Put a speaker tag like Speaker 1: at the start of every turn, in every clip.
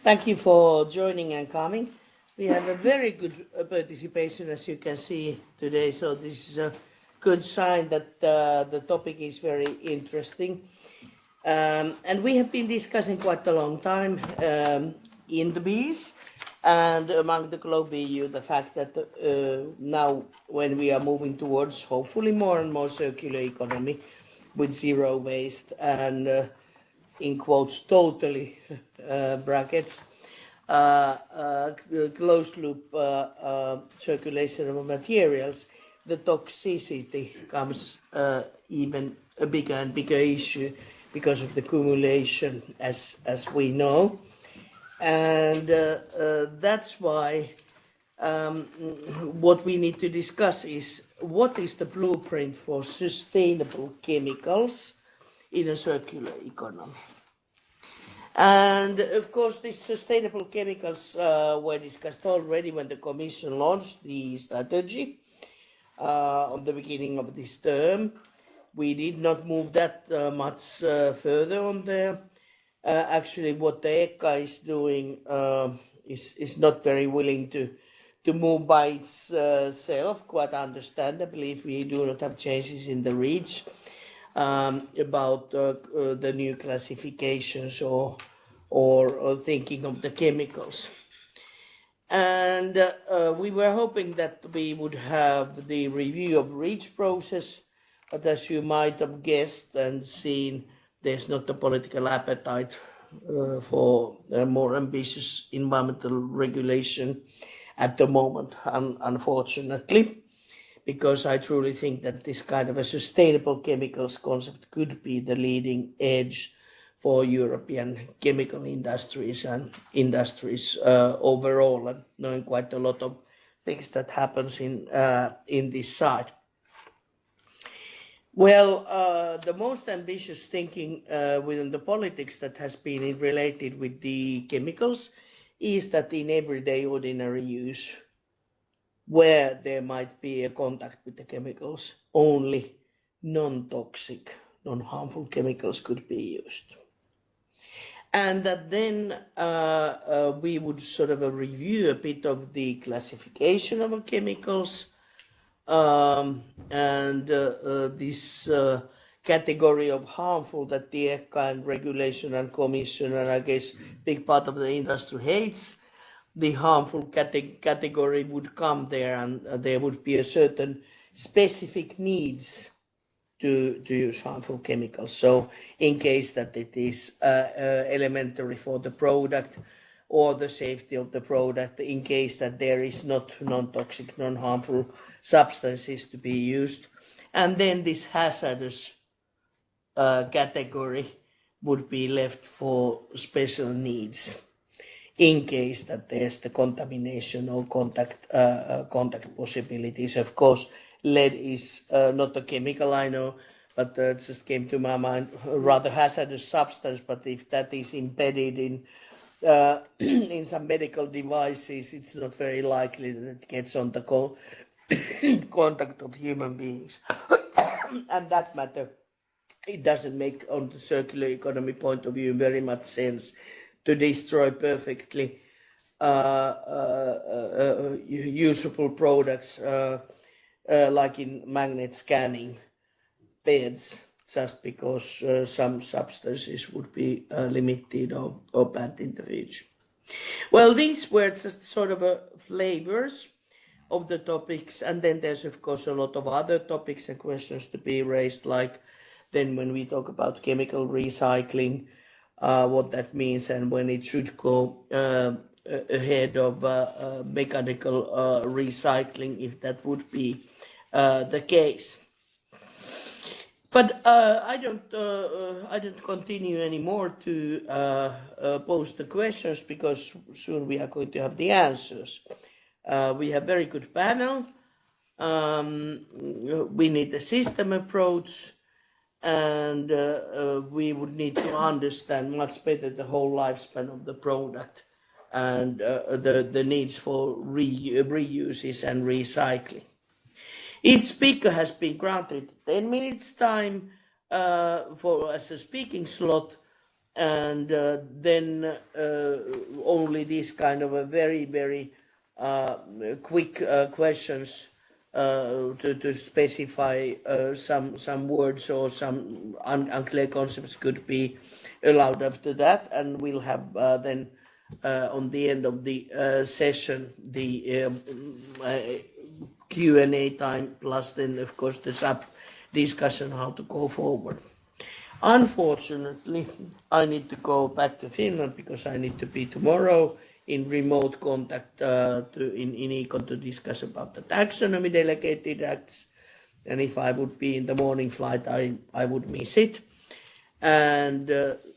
Speaker 1: Thank you for joining and coming. We have a very good participation, as you can see today, so this is a good sign that the topic is very interesting. And we have been discussing quite a long time in the bees and among the Globe EU the fact that now when we are moving towards hopefully more and more circular economy with zero waste and in quotes totally brackets closed loop circulation of materials, the toxicity comes even a bigger and bigger issue because of the accumulation, as we know, and that's why what we need to discuss is what is the blueprint for sustainable chemicals in a circular economy. And of course, these sustainable chemicals were discussed already when the Commission launched the strategy at the beginning of this term. We did not move that much further on there. Actually, what the ECHA is doing is not very willing to move by itself, quite understandably, if we do not have changes in the REACH about the new classifications or thinking of the chemicals. And we were hoping that we would have the review of REACH process, but as you might have guessed and seen, there's not the political appetite for a more ambitious environmental regulation at the moment, unfortunately, because I truly think that this kind of a sustainable chemicals concept could be the leading edge for European chemical industries and industries overall, and knowing quite a lot of things that happens in this side. Well, the most ambitious thinking within the politics that has been related with the chemicals is that in everyday ordinary use, where there might be a contact with the chemicals, only non-toxic, non-harmful chemicals could be used. And that then we would sort of review a bit of the classification of chemicals, and this category of harmful that the ECHA and regulation and commission and I guess big part of the industry hates, the harmful category would come there, and there would be a certain specific needs to use harmful chemicals. So in case that it is elementary for the product or the safety of the product, in case that there is not non-toxic, non-harmful substances to be used. And then this hazardous category would be left for special needs in case that there's the contamination or contact possibilities. Of course, lead is not a chemical, I know, but it just came to my mind, a rather hazardous substance, but if that is embedded in some medical devices, it's not very likely that it gets on the contact of human beings. And that matter, it doesn't make, on the circular economy point of view, very much sense to destroy perfectly usable products like in magnet scanning beds, just because some substances would be limited or banned in the future. Well, these were just sort of flavors of the topics, and then there's of course a lot of other topics and questions to be raised, like then when we talk about chemical recycling, what that means, and when it should go ahead of mechanical recycling, if that would be the case. But I don't continue anymore to pose the questions, because soon we are going to have the answers. We have very good panel. We need a system approach, and we would need to understand much better the whole lifespan of the product and the needs for reuses and recycling. Each speaker has been granted 10 minutes time as a speaking slot, and then only these kind of a very quick questions to specify some words or some unclear concepts could be allowed after that, and we'll have then on the end of the session the Q&A time, plus then of course the sub discussion how to go forward. Unfortunately, I need to go back to Finland because I need to be tomorrow in remote contact in Econ to discuss about the taxonomy delegated acts. And if I would be in the morning flight, I would miss it. And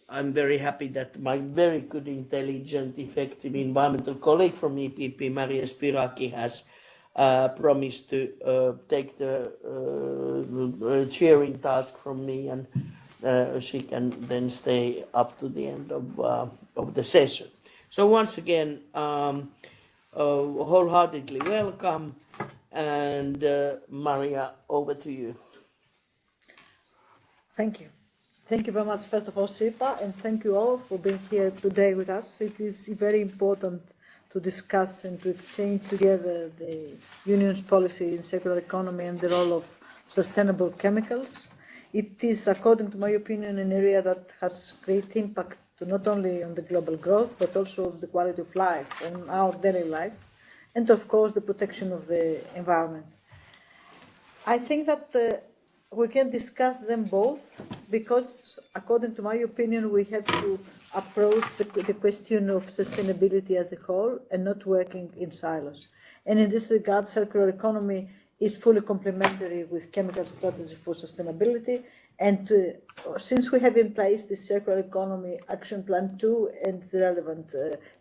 Speaker 1: I'm very happy that my very good, intelligent, effective environmental colleague from EPP, Maria Spiraki, has promised to take the chairing task from me, and she can then stay up to the end of the session. So once again, wholeheartedly welcome, and Maria, over to you.
Speaker 2: Thank you. Thank you very much, first of all, Sipa, and thank you all for being here today with us. It is very important to discuss and to exchange together the Union's policy in circular economy and the role of sustainable chemicals. It is, according to my opinion, an area that has great impact not only on the global growth, but also the quality of life, on our daily life, and of course the protection of the environment. I think that we can discuss them both because, according to my opinion, we have to approach the question of sustainability as a whole and not working in silos. And in this regard, circular economy is fully complementary with chemical strategy for sustainability. And since we have in place the Circular Economy Action Plan 2 and the relevant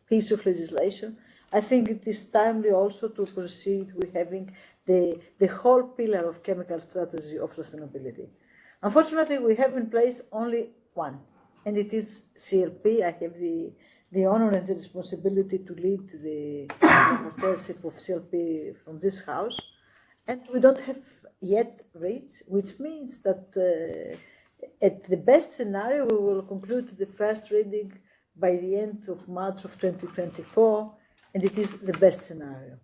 Speaker 2: piece of legislation, I think it is timely also to proceed with having the whole pillar of chemical strategy of sustainability. Unfortunately, we have in place only one, and it is CLP. I have the honor and the responsibility to lead the rapporteurship of CLP from this House, and we don't have yet reached, which means that at the best scenario, we will conclude the first reading by the end of March of 2024, and it is the best scenario.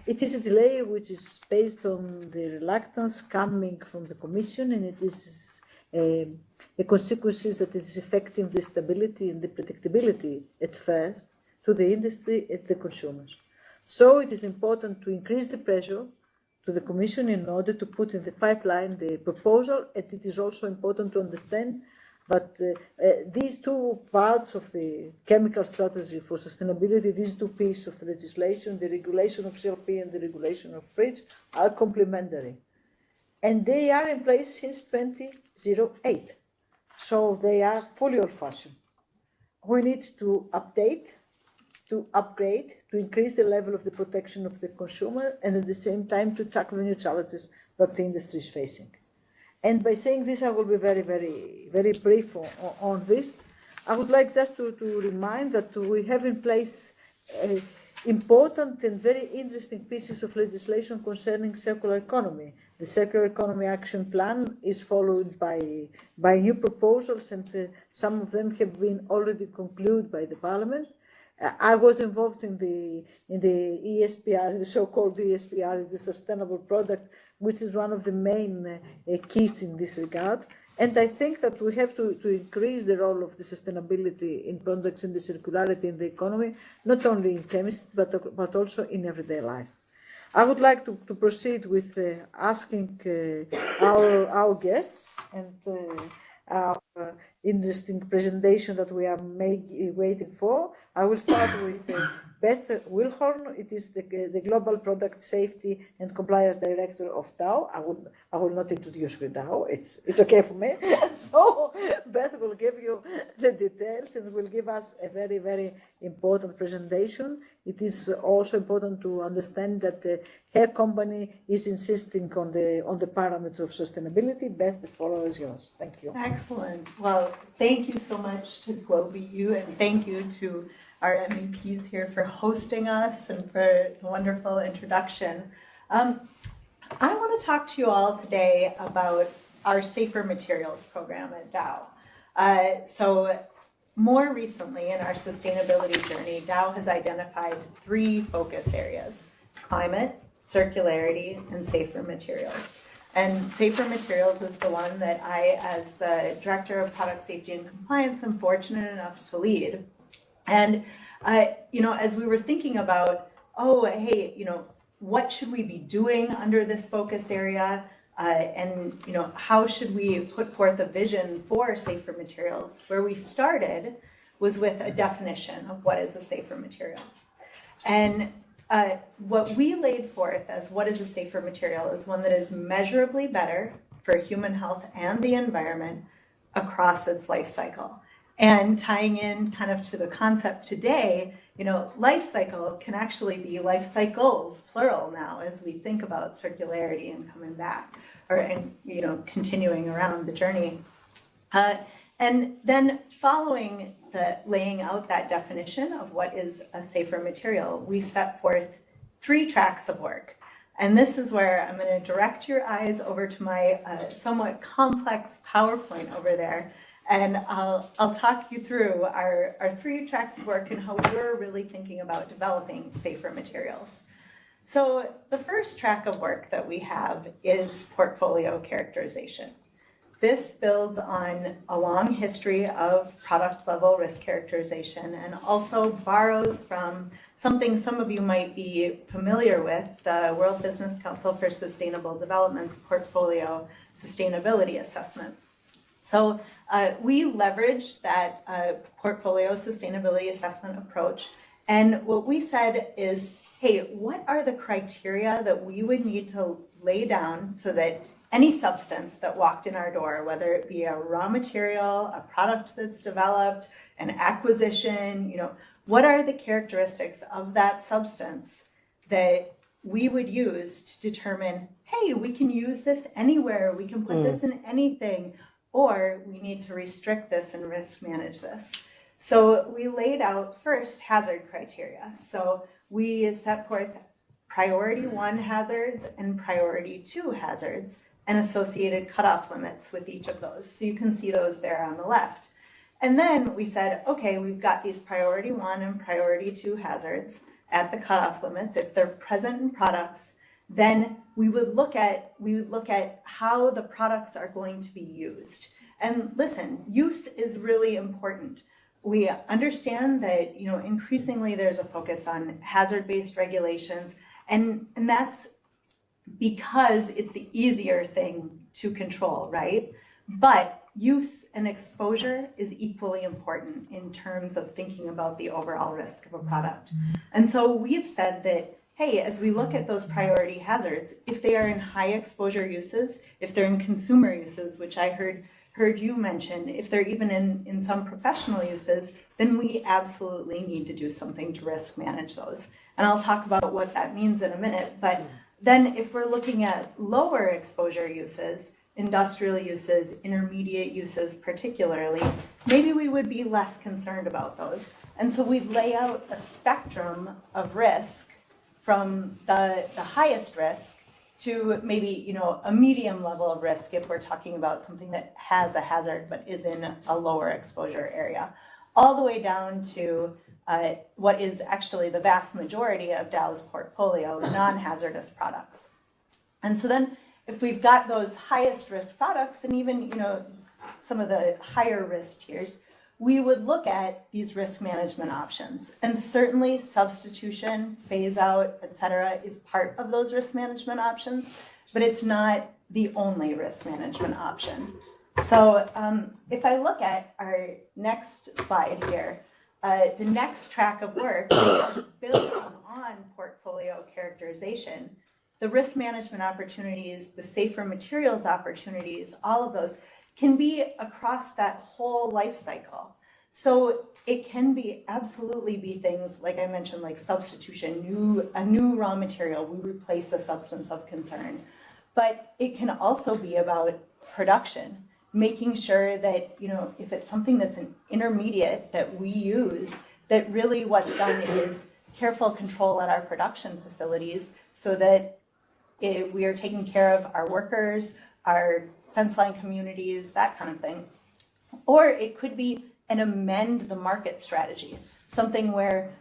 Speaker 2: It is a delay which is based on the reluctance coming from the Commission, and it is a consequence that it is affecting the stability and the predictability at first to the industry and the consumers. So it is important to increase the pressure to the Commission in order to put in the pipeline the proposal, and it is also important to understand that these two parts of the chemical strategy for sustainability, these two pieces of legislation, the regulation of CLP and the regulation of FRIDGE, are complementary. And they are in place since 2008. So they are fully old-fashioned. We need to update, to upgrade, to increase the level of the protection of the consumer, and at the same time to tackle the new challenges that the industry is facing. And by saying this, I will be very brief on this. I would like just to remind that we have in place important and very interesting pieces of legislation concerning circular economy. The Circular Economy Action Plan is followed by new proposals, and some of them have been already concluded by the Parliament. I was involved in the ESPR, the so-called ESPR, the Sustainable Product, which is one of the main keys in this regard. And I think that we have to increase the role of the sustainability in products and the circularity in the economy, not only in chemistry, but also in everyday life. I would like to proceed with asking our guests and our interesting presentation that we are waiting for. I will start with Beth Wilhorn. It is the Global Product Safety and Compliance Director of Dow. I will not introduce her Dow. It's okay for me. So Beth will give you the details and will give us a very important presentation. It is also important to understand that her company is insisting on the parameters of sustainability. Beth, the floor is yours. Thank you.
Speaker 3: Excellent. Well, thank you so much to GlobeU, and thank you to our MEPs here for hosting us and for the wonderful introduction. I want to talk to you all today about our Safer Materials program at Dow. So more recently in our sustainability journey, Dow has identified 3 focus areas: climate, circularity, and safer materials. And safer materials is the one that I, as the Director of Product Safety and Compliance, am fortunate enough to lead. And, as we were thinking about, what should we be doing under this focus area? And how should we put forth a vision for safer materials? Where we started was with a definition of what is a safer material. And what we laid forth as what is a safer material is one that is measurably better for human health and the environment across its life cycle. And tying in kind of to the concept today, life cycle can actually be life cycles, plural now, as we think about circularity and coming back, continuing around the journey. And then following the laying out that definition of what is a safer material, we set forth 3 tracks of work. And this is where I'm going to direct your eyes over to my somewhat complex PowerPoint over there. And I'll talk you through our 3 tracks of work and how we're really thinking about developing safer materials. So the first track of work that we have is portfolio characterization. This builds on a long history of product level risk characterization and also borrows from something some of you might be familiar with, the World Business Council for Sustainable Development's portfolio sustainability assessment. So we leveraged that portfolio sustainability assessment approach. And what we said is, hey, what are the criteria that we would need to lay down so that any substance that walked in our door, whether it be a raw material, a product that's developed, an acquisition, what are the characteristics of that substance that we would use to determine, hey, we can use this anywhere, we can put this in anything, or we need to restrict this and risk manage this. So we laid out first hazard criteria. So we set forth priority 1 hazards and priority 2 hazards and associated cutoff limits with each of those. So you can see those there on the left. And then we said, okay, we've got these priority 1 and priority 2 hazards at the cutoff limits. If they're present in products, then we would look at how the products are going to be used. And listen, use is really important. We understand that increasingly there's a focus on hazard-based regulations, and that's because it's the easier thing to control, right? But use and exposure is equally important in terms of thinking about the overall risk of a product. And so we've said that, hey, as we look at those priority hazards, if they are in high exposure uses, if they're in consumer uses, which I heard you mention, if they're even in some professional uses, then we absolutely need to do something to risk manage those. And I'll talk about what that means in a minute. But then if we're looking at lower exposure uses, industrial uses, intermediate uses particularly, maybe we would be less concerned about those. And so we lay out a spectrum of risk from the highest risk to maybe a medium level of risk if we're talking about something that has a hazard but is in a lower exposure area, all the way down to what is actually the vast majority of Dow's portfolio, non-hazardous products. And so then if we've got those highest risk products and even some of the higher risk tiers, we would look at these risk management options. And certainly substitution, phase out, et cetera, is part of those risk management options, but it's not the only risk management option. So if I look at our next slide here, the next track of work builds on portfolio characterization. The risk management opportunities, the safer materials opportunities, all of those can be across that whole life cycle. So it can be absolutely be things like I mentioned, like substitution, a new raw material, we replace a substance of concern. But it can also be about production, making sure that, if it's something that's an intermediate that we use, that really what's done is careful control at our production facilities so that we are taking care of our workers, our fence line communities, that kind of thing. Or it could be and amend the market strategy. Something where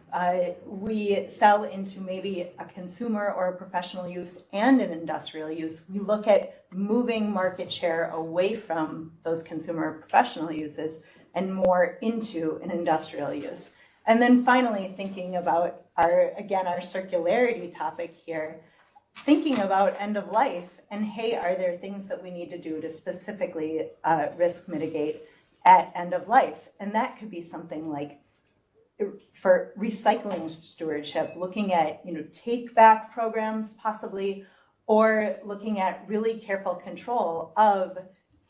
Speaker 3: we sell into maybe a consumer or a professional use and an industrial use. We look at moving market share away from those consumer or professional uses and more into an industrial use. And then finally, thinking about our circularity topic here, thinking about end of life and hey, are there things that we need to do to specifically risk mitigate at end of life? And that could be something like for recycling stewardship, looking at take back programs possibly, or looking at really careful control of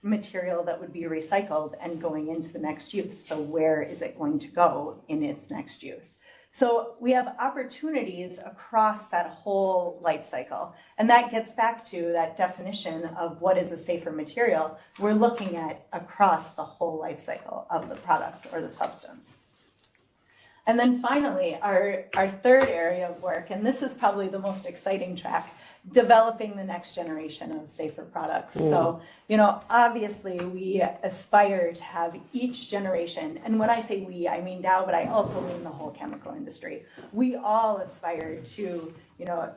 Speaker 3: material that would be recycled and going into the next use. So where is it going to go in its next use? So we have opportunities across that whole life cycle. And that gets back to that definition of what is a safer material. We're looking at across the whole life cycle of the product or the substance. And then finally, our third area of work, and this is probably the most exciting track, developing the next generation of safer products. So, obviously we aspire to have each generation, and when I say we, I mean Dow, but I also mean the whole chemical industry. We all aspire to,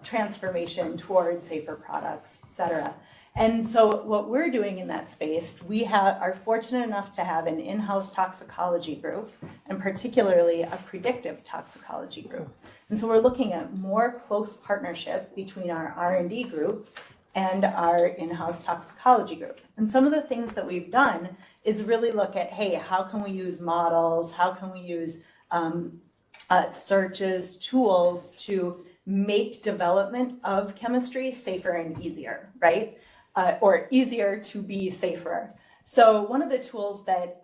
Speaker 3: transformation towards safer products, et cetera. And so what we're doing in that space, we are fortunate enough to have an in-house toxicology group, and particularly a predictive toxicology group. And so we're looking at more close partnership between our R&D group and our in-house toxicology group. And some of the things that we've done is really look at, hey, how can we use models? How can we use searches, tools to make development of chemistry safer and easier, right? Or easier to be safer. So one of the tools that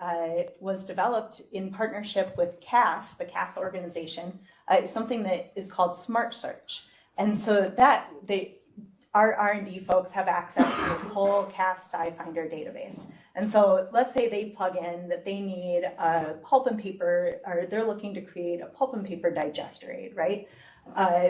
Speaker 3: was developed in partnership with CAS, the CAS organization, is something that is called Smart Search. And so that our R&D folks have access to this whole CAS SciFinder database. And so let's say they plug in that they need a pulp and paper, or they're looking to create a pulp and paper digester aid, right?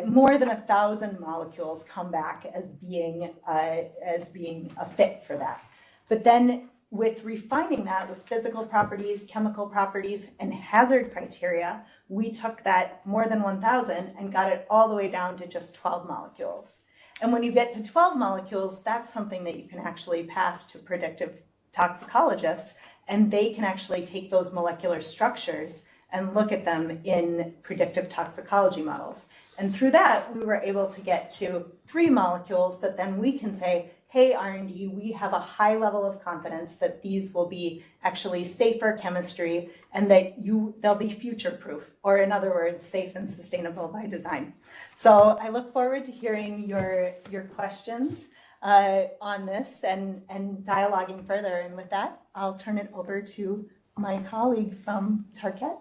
Speaker 3: More than 1,000 molecules come back as being a fit for that. But then with refining that with physical properties, chemical properties, and hazard criteria, we took that more than 1,000 and got it all the way down to just 12 molecules. And when you get to 12 molecules, that's something that you can actually pass to predictive toxicologists, and they can actually take those molecular structures and look at them in predictive toxicology models. And through that, we were able to get to 3 molecules that then we can say, hey, R&D, we have a high level of confidence that these will be actually safer chemistry and that they'll be future-proof, or in other words, safe and sustainable by design. So I look forward to hearing your questions on this and dialoguing further. And with that, I'll turn it over to my colleague from Target.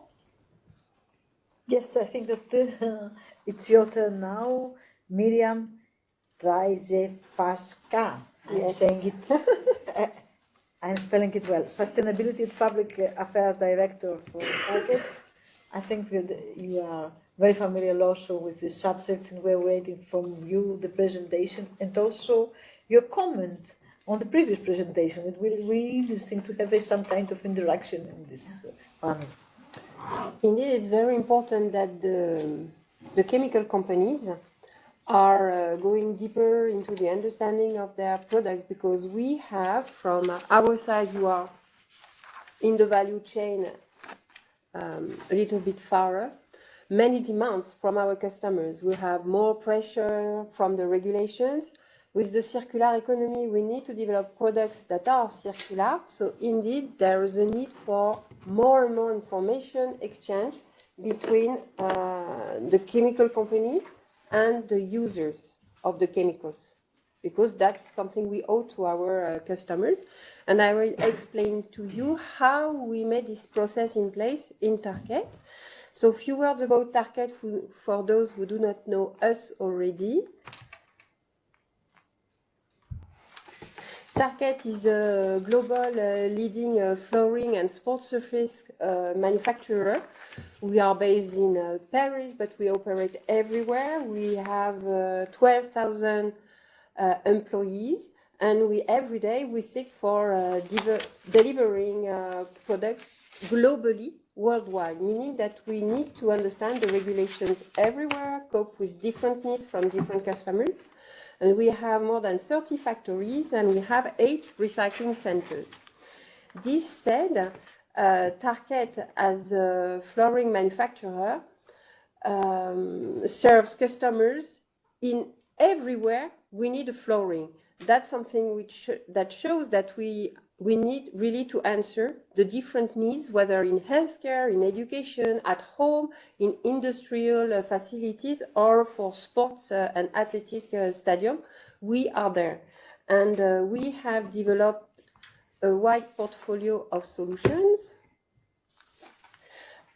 Speaker 2: Yes, I think that it's your turn now. Miriam Trajzevaska. I'm saying it. I'm spelling it well. Sustainability and Public Affairs Director for Target. I think that you are very familiar also with this subject, and we're waiting from you the presentation and also your comment on the previous presentation. It will be interesting to have some kind of interaction in this panel.
Speaker 4: Indeed, it's very important that the chemical companies are going deeper into the understanding of their products, because we have, from our side, you are in the value chain a little bit farther, many demands from our customers. We have more pressure from the regulations. With the circular economy, we need to develop products that are circular. So indeed, there is a need for more and more information exchange between the chemical company and the users of the chemicals, because that's something we owe to our customers. And I will explain to you how we made this process in place in Target. So a few words about Target for those who do not know us already. Target is a global leading flooring and sports surface manufacturer. We are based in Paris, but we operate everywhere. We have 12,000 employees, and every day we seek for delivering products globally worldwide, meaning that we need to understand the regulations everywhere, cope with different needs from different customers. And we have more than 30 factories and we have 8 recycling centers. This said, Target, as a flooring manufacturer, serves customers in everywhere we need a flooring. That's something that shows that we need really to answer the different needs, whether in healthcare, in education, at home, in industrial facilities, or for sports and athletic stadium. We are there. And we have developed a wide portfolio of solutions,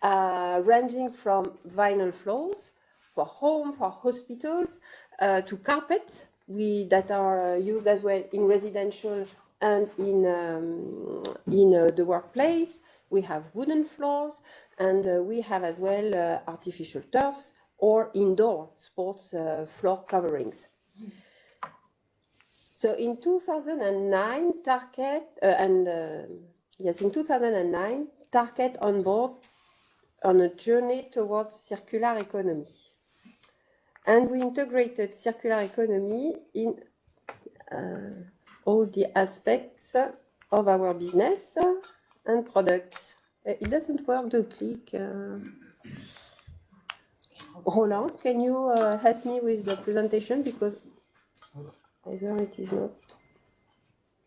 Speaker 4: ranging from vinyl floors for home, for hospitals, to carpets that are used as well in residential and in the workplace. We have wooden floors, and we have as well artificial turfs or indoor sports floor coverings. So in 2009, Target on board on a journey towards circular economy. And we integrated circular economy in all the aspects of our business and products. It doesn't work, the click. Roland, can you help me with the presentation, because either it is not.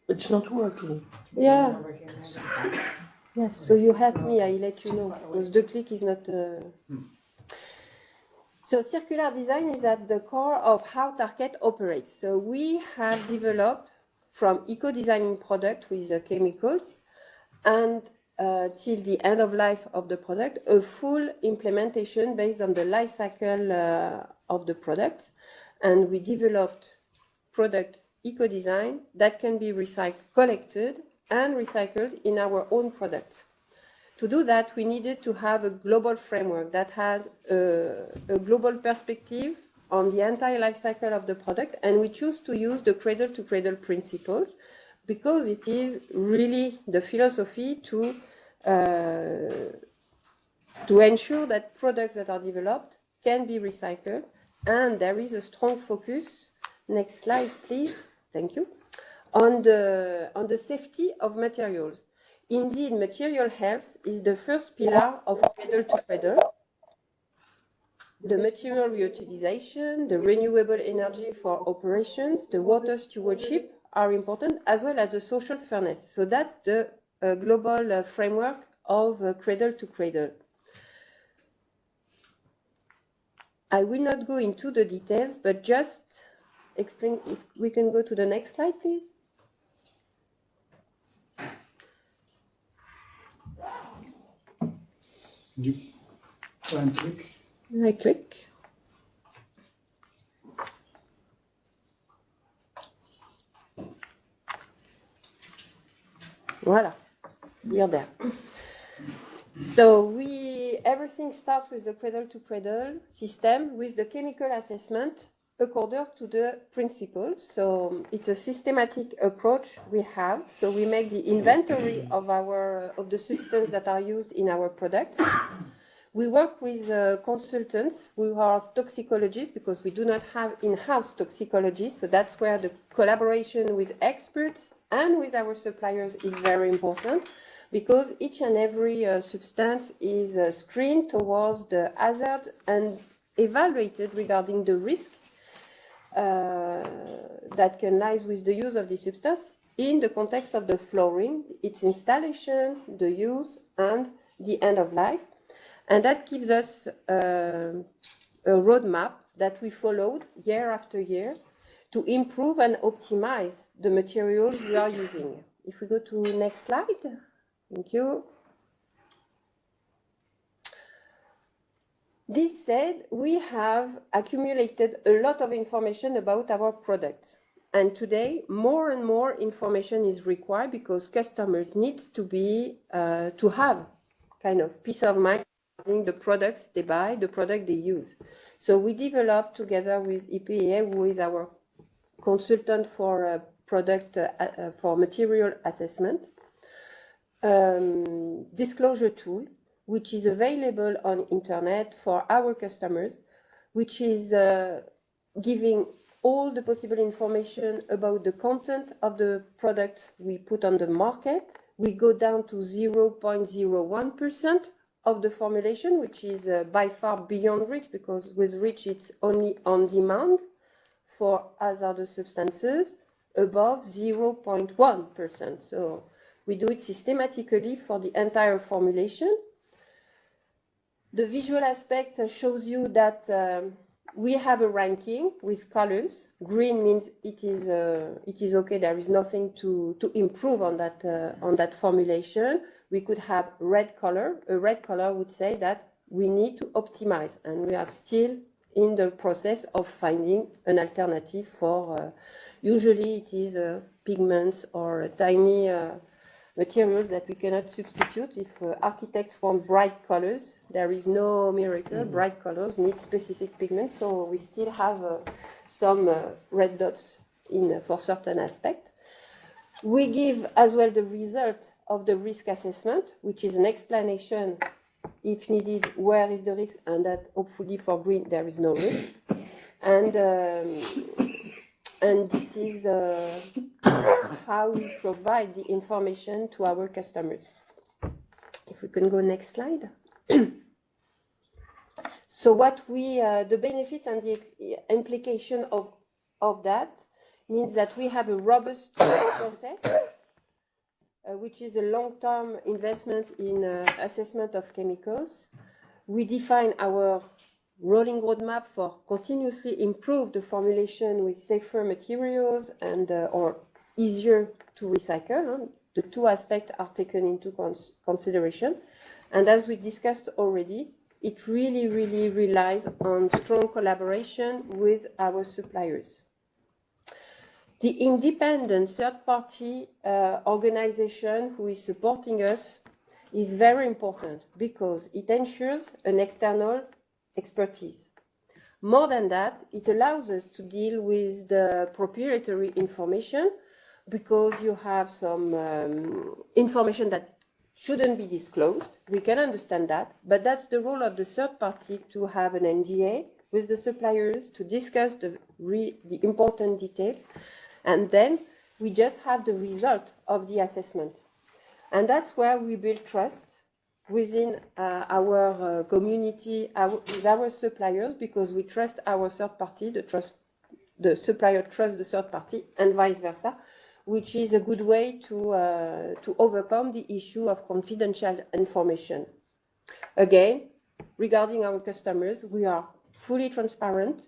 Speaker 1: It's not working.
Speaker 4: Yeah. Yes. So you help me. I let you know, because the click is not. So circular design is at the core of how Target operates. So we have developed from eco-designing product with chemicals and till the end of life of the product, a full implementation based on the life cycle of the product. And we developed product eco-design that can be collected and recycled in our own products. To do that, we needed to have a global framework that had a global perspective on the entire life cycle of the product, and we choose to use the cradle-to-cradle principles because it is really the philosophy to ensure that products that are developed can be recycled, and there is a strong focus. Next slide, please. Thank you. On the safety of materials. Indeed, material health is the first pillar of cradle to cradle. The material reutilization, the renewable energy for operations, the water stewardship are important, as well as the social fairness. So that's the global framework of cradle to cradle. I will not go into the details, but just explain. If we can go to the next slide, please.
Speaker 5: You try and click.
Speaker 4: I click. Voila, we are there. So everything starts with the cradle-to-cradle system with the chemical assessment according to the principles. So it's a systematic approach we have. So we make the inventory of the substances that are used in our products. We work with consultants who are toxicologists because we do not have in-house toxicologists. So that's where the collaboration with experts and with our suppliers is very important, because each and every substance is screened towards the hazards and evaluated regarding the risk that can lie with the use of the substance in the context of the flooring, its installation, the use, and the end of life. And that gives us a roadmap that we followed year after year to improve and optimize the materials we are using. If we go to next slide. Thank you. This said, we have accumulated a lot of information about our products. And today, more and more information is required because customers need to have kind of peace of mind regarding the products they buy, the product they use. So we developed together with EPA, who is our consultant for product for material assessment, disclosure tool, which is available on internet for our customers, which is giving all the possible information about the content of the product we put on the market. We go down to 0.01% of the formulation, which is by far beyond REACH, because with REACH it's only on demand for hazardous substances above 0.1%. So we do it systematically for the entire formulation. The visual aspect shows you that we have a ranking with colors. Green means it is okay. There is nothing to improve on that formulation. We could have red color. A red color would say that we need to optimize, and we are still in the process of finding an alternative for. Usually, it is pigments or tiny materials that we cannot substitute. If architects want bright colors, there is no miracle. Bright colors need specific pigments, so we still have some red dots for certain aspects. We give as well the result of the risk assessment, which is an explanation, if needed, where is the risk, and that hopefully for green there is no risk. And this is how we provide the information to our customers. If we can go next slide. So what the benefits and the implication of that means that we have a robust process, which is a long-term investment in assessment of chemicals. We define our rolling roadmap for continuously improve the formulation with safer materials and or easier to recycle. The two aspects are taken into consideration. And as we discussed already, it really relies on strong collaboration with our suppliers. The independent third-party organization who is supporting us is very important because it ensures an external expertise. More than that, it allows us to deal with the proprietary information because you have some information that shouldn't be disclosed. We can understand that, but that's the role of the third party to have an NDA with the suppliers to discuss the important details, and then we just have the result of the assessment. And that's where we build trust within our community, with our suppliers, because we trust our third party, the supplier trusts the third party, and vice versa, which is a good way to overcome the issue of confidential information. Again, regarding our customers, we are fully transparent,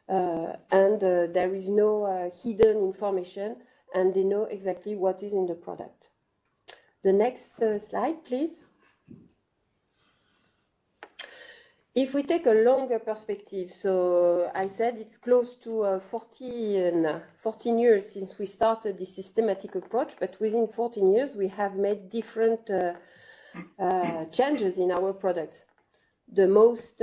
Speaker 4: and there is no hidden information, and they know exactly what is in the product. The next slide, please. If we take a longer perspective, so I said it's close to 14 years since we started this systematic approach, but within 14 years we have made different changes in our products. The most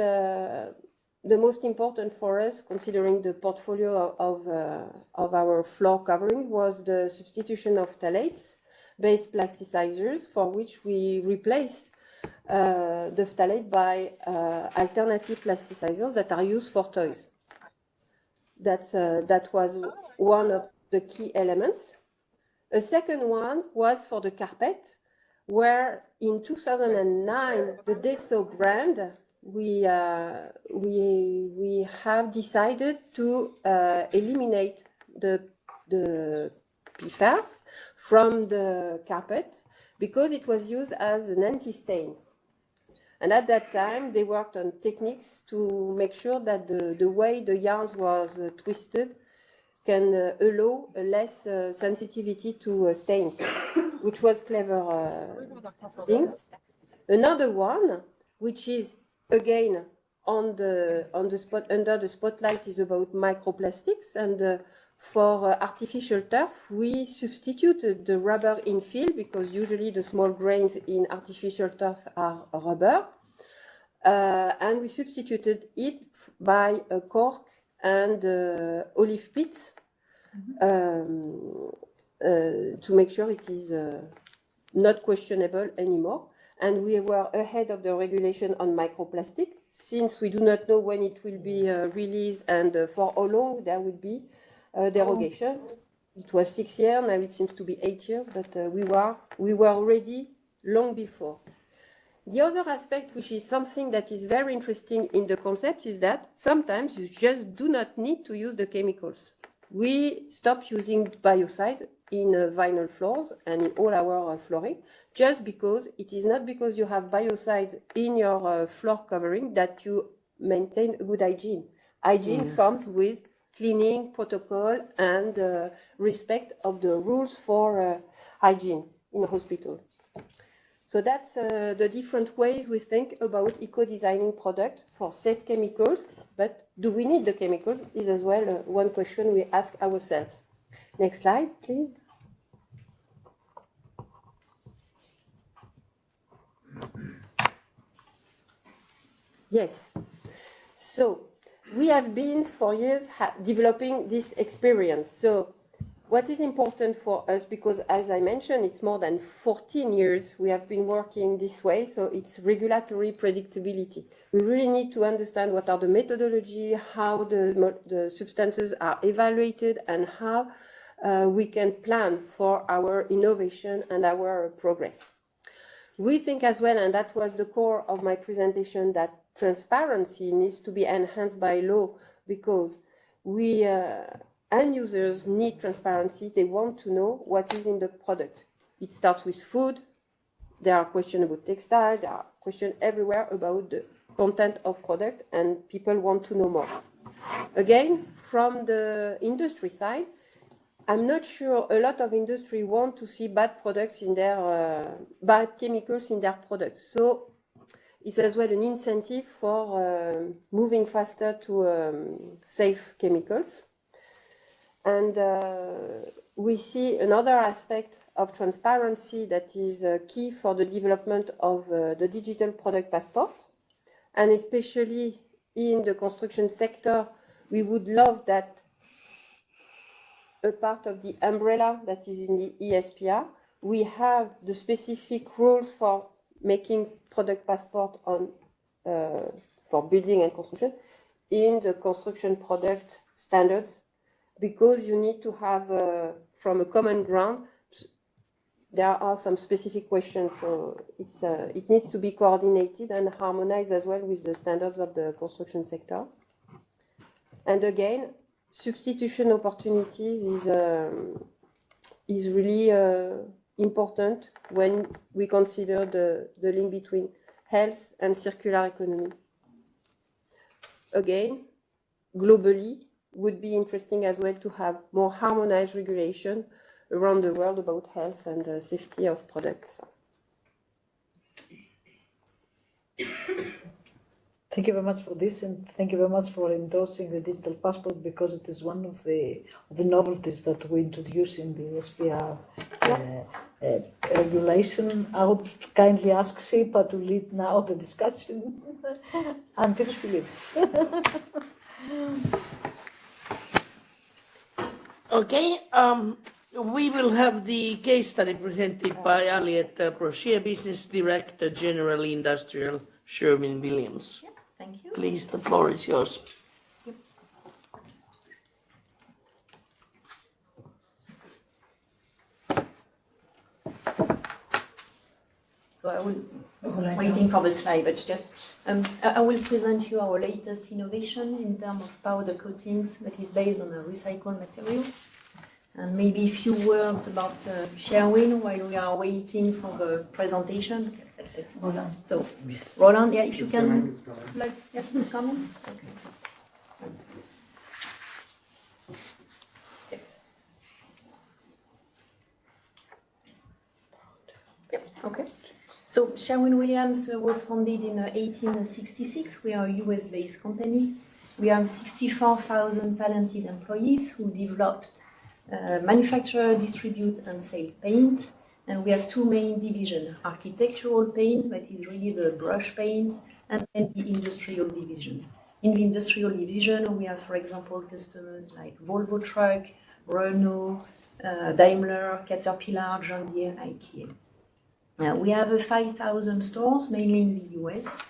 Speaker 4: important for us, considering the portfolio of our floor covering, was the substitution of phthalates-based plasticizers, for which we replace the phthalate by alternative plasticizers that are used for toys. That was one of the key elements. A second one was for the carpet, where in 2009, the Deso brand, we have decided to eliminate the PFAS from the carpet because it was used as an anti-stain. And at that time, they worked on techniques to make sure that the way the yarns was twisted can allow a less sensitivity to stains, which was clever thing. Another one, which is again on the spot under the spotlight, is about microplastics, and for artificial turf, we substituted the rubber infill because usually the small grains in artificial turf are rubber, and we substituted it by a cork and olive pits to make sure it is not questionable anymore. and we were ahead of the regulation on microplastic, since we do not know when it will be released and for how long there will be derogation. It was 6 years, now it seems to be 8 years, but we were ready long before. The other aspect, which is something that is very interesting in the concept, is that sometimes you just do not need to use the chemicals. We stop using biocides in vinyl floors and in all our flooring, just because it is not because you have biocides in your floor covering that you maintain a good hygiene. Hygiene comes with cleaning protocol and respect of the rules for hygiene in a hospital. So that's the different ways we think about eco-designing product for safe chemicals, but do we need the chemicals is as well one question we ask ourselves. Next slide, please. Yes. So we have been for years developing this experience. So what is important for us, because as I mentioned, it's more than 14 years we have been working this way, so it's regulatory predictability. We really need to understand what are the methodology, how the substances are evaluated, and how we can plan for our innovation and our progress. We think as well, and that was the core of my presentation, that transparency needs to be enhanced by law, because we end users need transparency. They want to know what is in the product. It starts with food. There are questions about textile. There are questions everywhere about the content of product, and people want to know more. Again, from the industry side, I'm not sure a lot of industry want to see bad products in their bad chemicals in their products. So it's as well an incentive for moving faster to safe chemicals. And we see another aspect of transparency that is key for the development of the digital product passport. And especially in the construction sector, we would love that a part of the umbrella that is in the ESPR, we have the specific rules for making product passport on for building and construction in the construction product standards, because you need to have from a common ground. There are some specific questions, so it needs to be coordinated and harmonized as well with the standards of the construction sector. And again, substitution opportunities is really important when we consider the link between health and circular economy. Again, globally, would be interesting as well to have more harmonized regulation around the world about health and safety of products.
Speaker 2: Thank you very much for this, and thank you very much for endorsing the digital passport, because it is one of the novelties that we introduce in the SPR regulation. I would kindly ask SIPA to lead now the discussion until she leaves.
Speaker 1: Okay, we will have the case study presented by Aliette Brochet, Business Director, General Industrial, Sherwin-Williams.
Speaker 3: Yeah, thank you.
Speaker 1: Please, the floor is yours.
Speaker 6: So I will, waiting for the slide, but just, I will present you our latest innovation in terms of powder coatings that is based on a recycled material. And maybe a few words about Sherwin while we are waiting for the presentation.
Speaker 3: Roland.
Speaker 6: So, Roland, yeah, if you can, like, yes, it's coming. Okay. Yes. Yeah, okay. So Sherwin-Williams was founded in 1866. We are a US-based company. We have 64,000 talented employees who developed, manufacture, distribute, and sell paint. And we have two main divisions: architectural paint, that is really the brush paint, and then the industrial division. In the industrial division, we have, for example, customers like Volvo Truck, Renault, Daimler, Caterpillar, John Deere, IKEA. We have 5,000 stores, mainly in the US,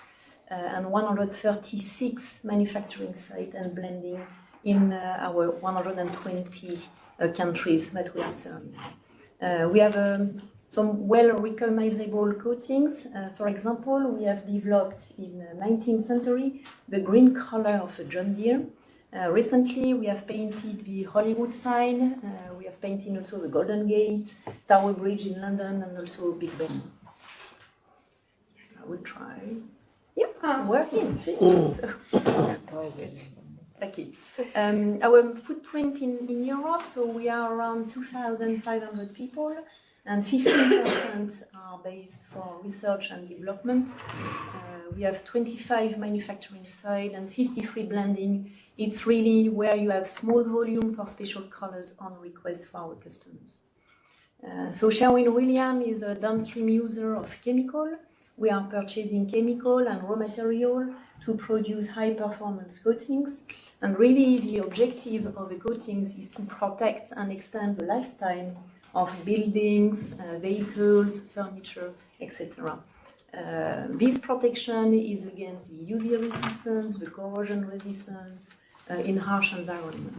Speaker 6: and 136 manufacturing sites and blending in our 120 countries that we are serving. We have some well-recognizable coatings. For example, we have developed in the 19th century the green color of a John Deere. Recently, we have painted the Hollywood sign. We have painted also the Golden Gate, Tower Bridge in London, and also Big Ben. I will try. Yep, working. See? Yes. Okay. Our footprint in Europe, so we are around 2,500 people, and 15% are based for research and development. We have 25 manufacturing sites and 53 blending. It's really where you have small volume for special colors on request for our customers. So Sherwin-Williams is a downstream user of chemical. We are purchasing chemical and raw material to produce high-performance coatings. And really, the objective of the coatings is to protect and extend the lifetime of buildings, vehicles, furniture, etc. This protection is against the UV resistance, the corrosion resistance in harsh environment.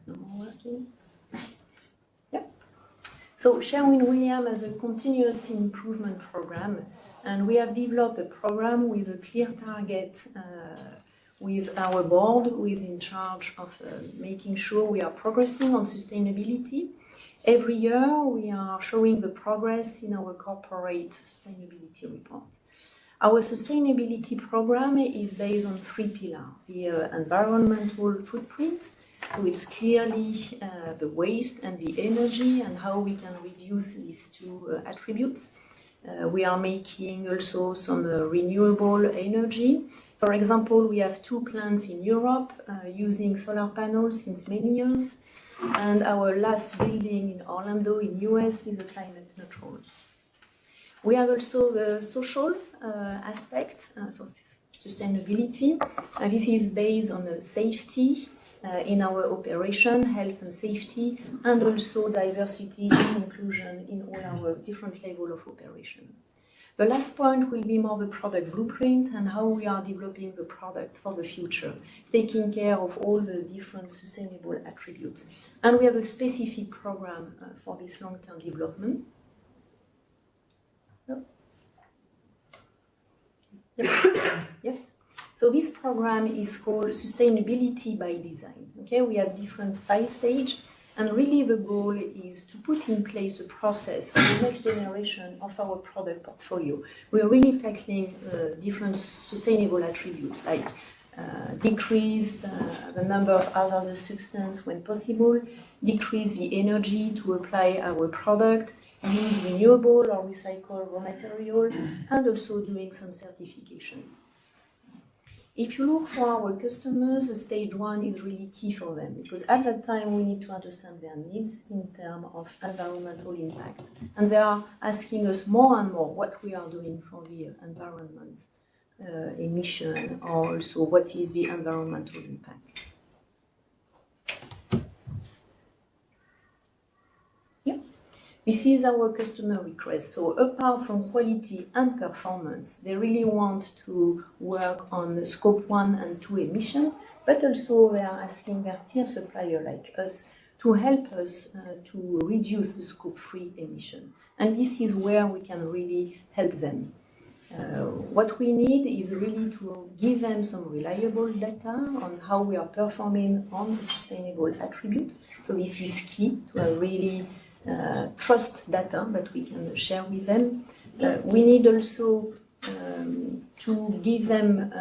Speaker 6: No more working. So Sherwin-Williams has a continuous improvement program, and we have developed a program with a clear target with our board, who is in charge of making sure we are progressing on sustainability. Every year, we are showing the progress in our corporate sustainability report. Our sustainability program is based on 3 pillars: the environmental footprint. So it's clearly the waste and the energy and how we can reduce these two attributes. We are making also some renewable energy. For example, we have 2 plants in Europe using solar panels since many years. And our last building in Orlando in US is a climate neutral. We have also the social aspect for sustainability. This is based on safety in our operation, health and safety, and also diversity and inclusion in all our different levels of operation. The last point will be more the product blueprint and how we are developing the product for the future, taking care of all the different sustainable attributes. And we have a specific program for this long-term development. Yep. Yes. So this program is called Sustainability by Design. Okay, we have different 5 stages, and really the goal is to put in place a process for the next generation of our product portfolio. We are really tackling different sustainable attributes like decrease the number of hazardous substances when possible, decrease the energy to apply our product, use renewable or recycled raw material, and also doing some certification. If you look for our customers, stage 1 is really key for them, because at that time we need to understand their needs in terms of environmental impact. And they are asking us more and more what we are doing for the environment emission, or also what is the environmental impact. This is our customer request. So apart from quality and performance, they really want to work on scope 1 and 2 emission, but also they are asking their tier supplier like us to help us to reduce the scope 3 emission. And this is where we can really help them. What we need is really to give them some reliable data on how we are performing on the sustainable attribute. So this is key to have really trust data that we can share with them. We need also to give them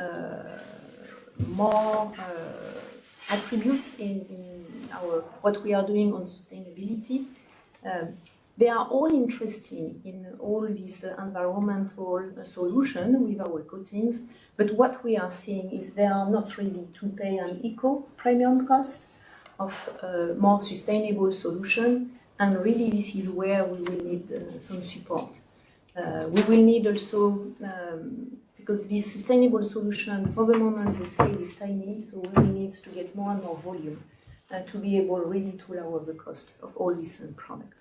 Speaker 6: more attributes in what we are doing on sustainability. They are all interested in all these environmental solutions with our coatings, but what we are seeing is they are not ready to pay an eco premium cost of more sustainable solution. And really, this is where we will need some support. We will need also because this sustainable solution, for the moment, the scale is tiny, so we need to get more and more volume to be able really to lower the cost of all these products.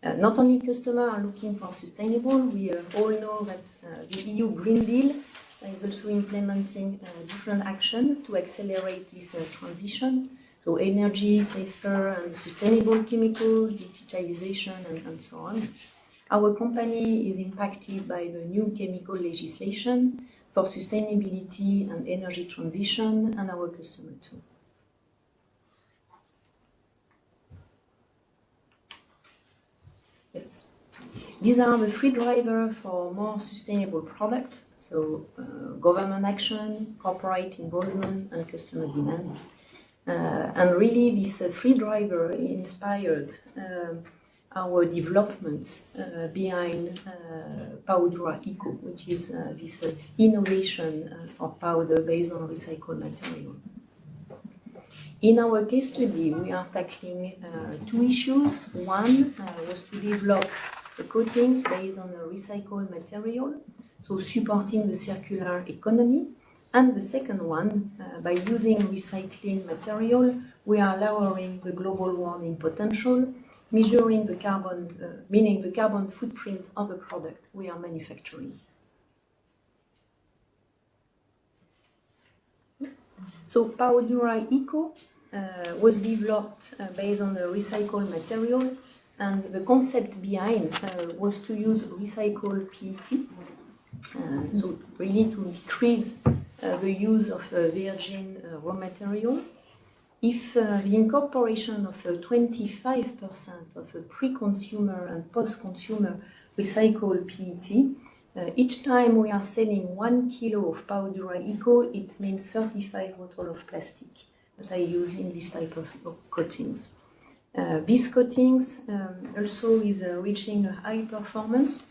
Speaker 6: Not only customers are looking for sustainable, we all know that the EU Green Deal is also implementing different action to accelerate this transition. So energy, safer and sustainable chemical, digitalization, and so on. Our company is impacted by the new chemical legislation for sustainability and energy transition, and our customer too. Yes. These are the three drivers for more sustainable products, so government action, corporate involvement, and customer demand. And really, this three drivers inspired our development behind Powdera Eco, which is this innovation for powder based on recycled material. In our case study, we are tackling two issues. One was to develop the coatings based on a recycled material, so supporting the circular economy. And the second one, by using recycling material, we are lowering the global warming potential, measuring the carbon, meaning the carbon footprint of the product we are manufacturing. So Powdera Eco was developed based on a recycled material, and the concept behind was to use recycled PET, so really to decrease the use of virgin raw material. If the incorporation of 25% of a pre-consumer and post-consumer recycled PET, each time we are selling 1 kilo of Powdera Eco, it means 35 bottles of plastic that I use in this type of coatings. These coatings also is reaching a high performance,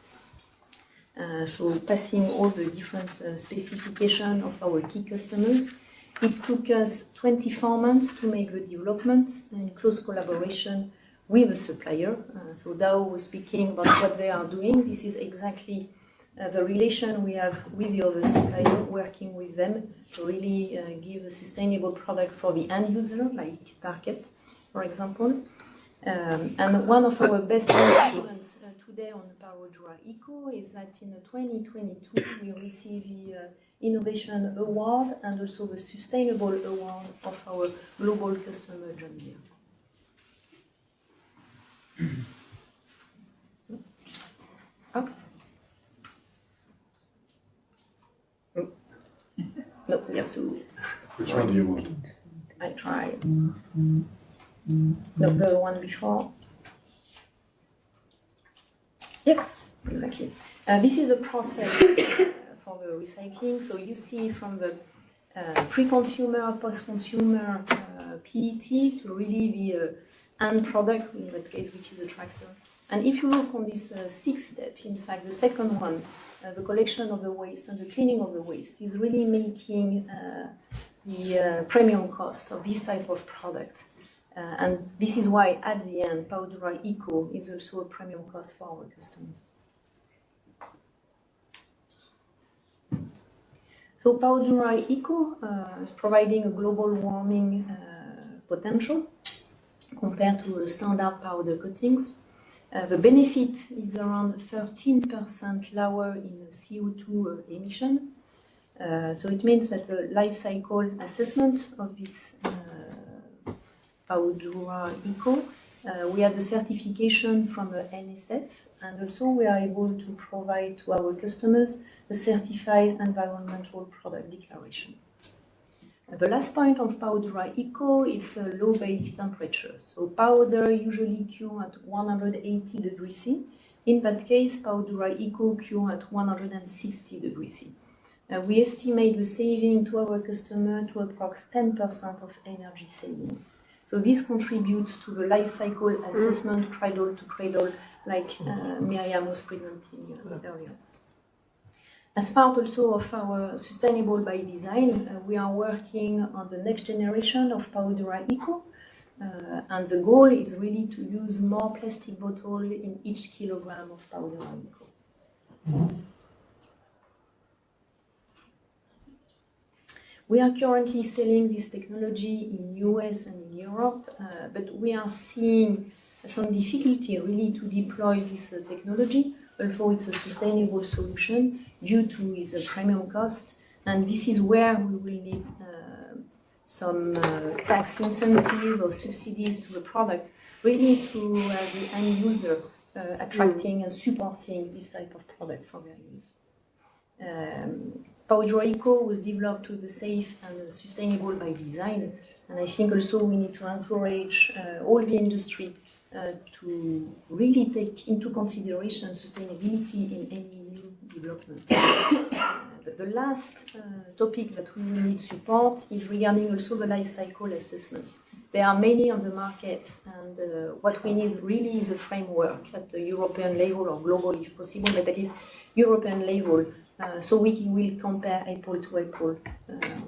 Speaker 6: so passing all the different specifications of our key customers. It took us 24 months to make the development in close collaboration with a supplier. So Dow was speaking about what they are doing. This is exactly the relation we have with the other supplier, working with them to really give a sustainable product for the end user, like Target, for example. And one of our best achievements today on Powdera Eco is that in 2022 we received the Innovation Award and also the Sustainable Award of our global customer, John Deere. Okay. No, we have to.
Speaker 5: Which one do you want?
Speaker 6: I try. No, the one before. Yes, exactly. This is a process for the recycling. So you see from the pre-consumer, post-consumer PET to really the end product, in that case, which is a tractor. And if you look on this sixth step, in fact, the second one, the collection of the waste and the cleaning of the waste is really making the premium cost of this type of product. And this is why, at the end, Powdera Eco is also a premium cost for our customers. So Powdera Eco is providing a global warming potential compared to standard powder coatings. The benefit is around 13% lower in CO2 emission. So it means that the life cycle assessment of this Powdera Eco, we have the certification from the NSF, and also we are able to provide to our customers a certified environmental product declaration. The last point of Powdera Eco is a low bake temperature. So powder usually cure at 180 degrees C. In that case, Powdera Eco cure at 160 degrees C. We estimate the saving to our customer to approx 10% of energy saving. So this contributes to the life cycle assessment cradle to cradle, like Miriam was presenting earlier. As part also of our Sustainable by Design, we are working on the next generation of Powdera Eco. And the goal is really to use more plastic bottle in each kilogram of powder eco. We are currently selling this technology in US and in Europe, but we are seeing some difficulty really to deploy this technology, although it's a sustainable solution due to its premium cost. And this is where we will need some tax incentive or subsidies to the product, really to the end user attracting and supporting this type of product for their use. Powder Eco was developed with the safe and sustainable by design, and I think also we need to encourage all the industry to really take into consideration sustainability in any new development. The last topic that we will need support is regarding also the life cycle assessment. There are many on the market, and what we need really is a framework at the European level or global if possible, but at least European level, so we will compare apple to apple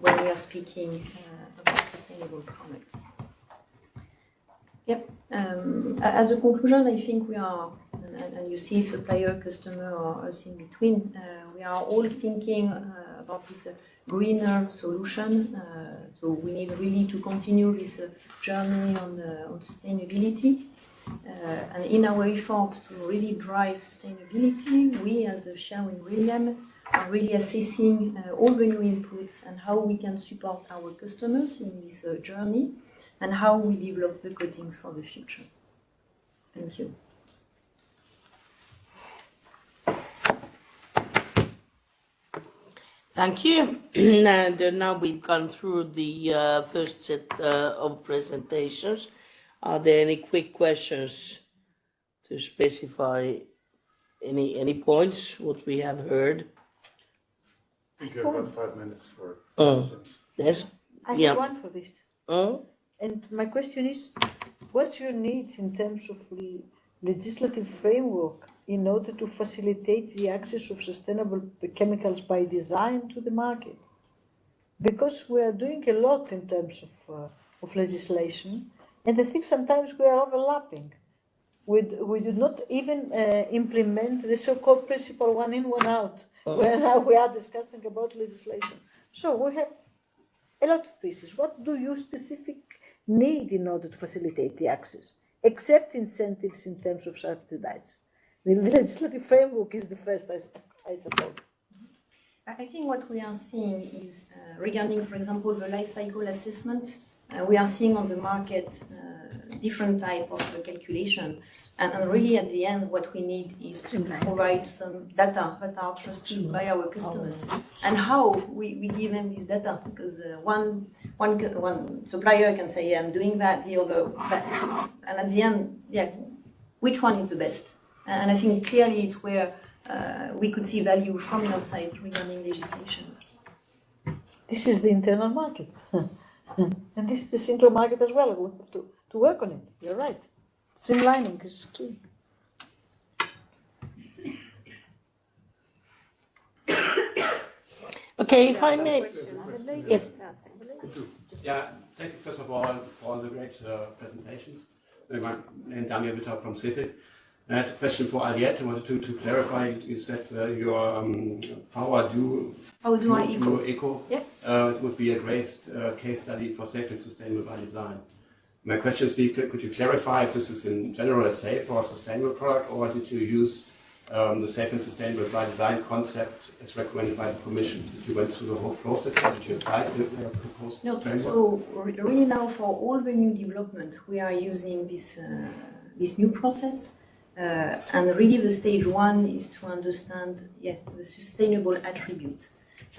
Speaker 6: when we are speaking about sustainable product. Yep. As a conclusion, I think we are, and you see supplier, customer, or us in between, we are all thinking about this greener solution. So we need really to continue this journey on sustainability. And in our efforts to really drive sustainability, we as a Sherwin-Williams are really assessing all the new inputs and how we can support our customers in this journey and how we develop the coatings for the future. Thank you.
Speaker 1: Thank you. And now we've gone through the first set of presentations. Are there any quick questions to specify any points what we have heard?
Speaker 5: We have about 5 minutes for questions.
Speaker 1: Yes.
Speaker 2: I
Speaker 1: Yeah.
Speaker 2: have one for this. And my question is, what's your needs in terms of legislative framework in order to facilitate the access of sustainable chemicals by design to the market? Because we are doing a lot in terms of legislation, and I think sometimes we are overlapping. We do not even implement the so-called principle one in, one out, where now we are discussing about legislation. So we have a lot of pieces. What do you specifically need in order to facilitate the access, except incentives in terms of subsidies? The legislative framework is the first, I suppose.
Speaker 6: I think what we are seeing is regarding, for example, the life cycle assessment, we are seeing on the market different type of calculation. And really at the end, what we need is to provide some data that are trusted by our customers. And how we give them this data, because one supplier can say, yeah, I'm doing that, the other that. And at the end, yeah, which one is the best? And I think clearly it's where we could see value from your side regarding legislation.
Speaker 2: This is the internal market. And this is the single market as well. We have to work on it. You're right. Streamlining is key.
Speaker 1: Okay, if I may. Yes.
Speaker 7: Yeah, thank you first of all for the great presentations. My name is Daniel Witter from CIFIC. I had a question for Aliette. I wanted to clarify. You said your Power Duo Eco.
Speaker 6: Yeah.
Speaker 7: This would be a great case study for safe and sustainable by design. My question is, could you clarify if this is in general a safe or a sustainable product, or did you use the safe and sustainable by design concept as recommended by the Commission? Did you went through the whole process, or did you apply the proposed framework?
Speaker 6: So really now for all the new development, we are using this new process. And really the stage one is to understand the sustainable attribute.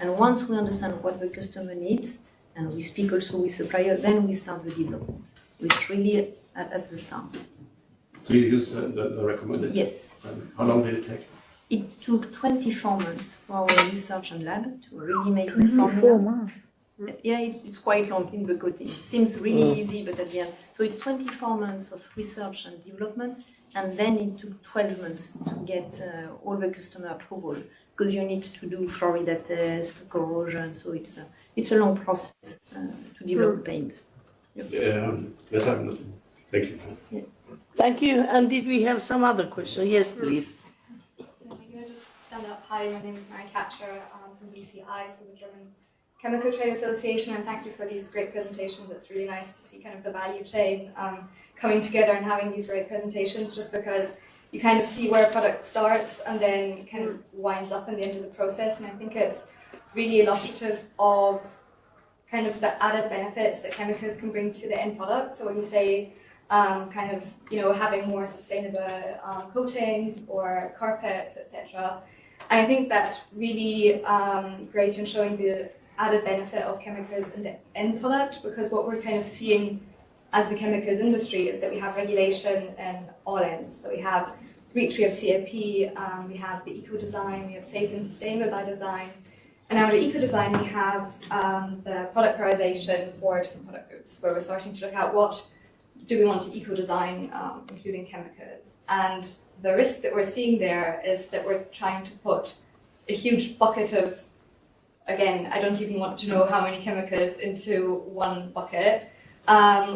Speaker 6: And once we understand what the customer needs, and we speak also with suppliers, then we start the development. So it's really at the start.
Speaker 7: So you use the recommended?
Speaker 6: Yes.
Speaker 7: How long did it take?
Speaker 6: It took 24 months for our research and lab to really make the
Speaker 2: 4
Speaker 6: formula.
Speaker 2: months.
Speaker 6: Yeah, it's quite long in the coating. It seems really easy, but at the end, so it's 24 months of research and development, and then it took 12 months to get all the customer approval, because you need to do Florida test, corrosion, so it's a long process to develop paint.
Speaker 7: Thank you.
Speaker 1: Thank you. And did we have some other question? Yes, please.
Speaker 8: Maybe I just stand up. Hi, my name is Mary Catcher from BCI, so the German Chemical Trade Association, and thank you for these great presentations. It's really nice to see kind of the value chain coming together and having these great presentations, just because you kind of see where a product starts and then kind of winds up in the end of the process. And I think it's really illustrative of kind of the added benefits that chemicals can bring to the end product. So when you say kind of, having more sustainable coatings or carpets, etc. And I think that's really great in showing the added benefit of chemicals in the end product, because what we're kind of seeing as the chemicals industry is that we have regulation in all ends. So we have REACH, we have CAP, we have the eco-design, we have safe and sustainable by design. And now under eco-design, we have the product prioritization for different product groups, where we're starting to look at what do we want to eco-design, including chemicals. And the risk that we're seeing there is that we're trying to put a huge bucket of, again, I don't even want to know how many chemicals into one bucket,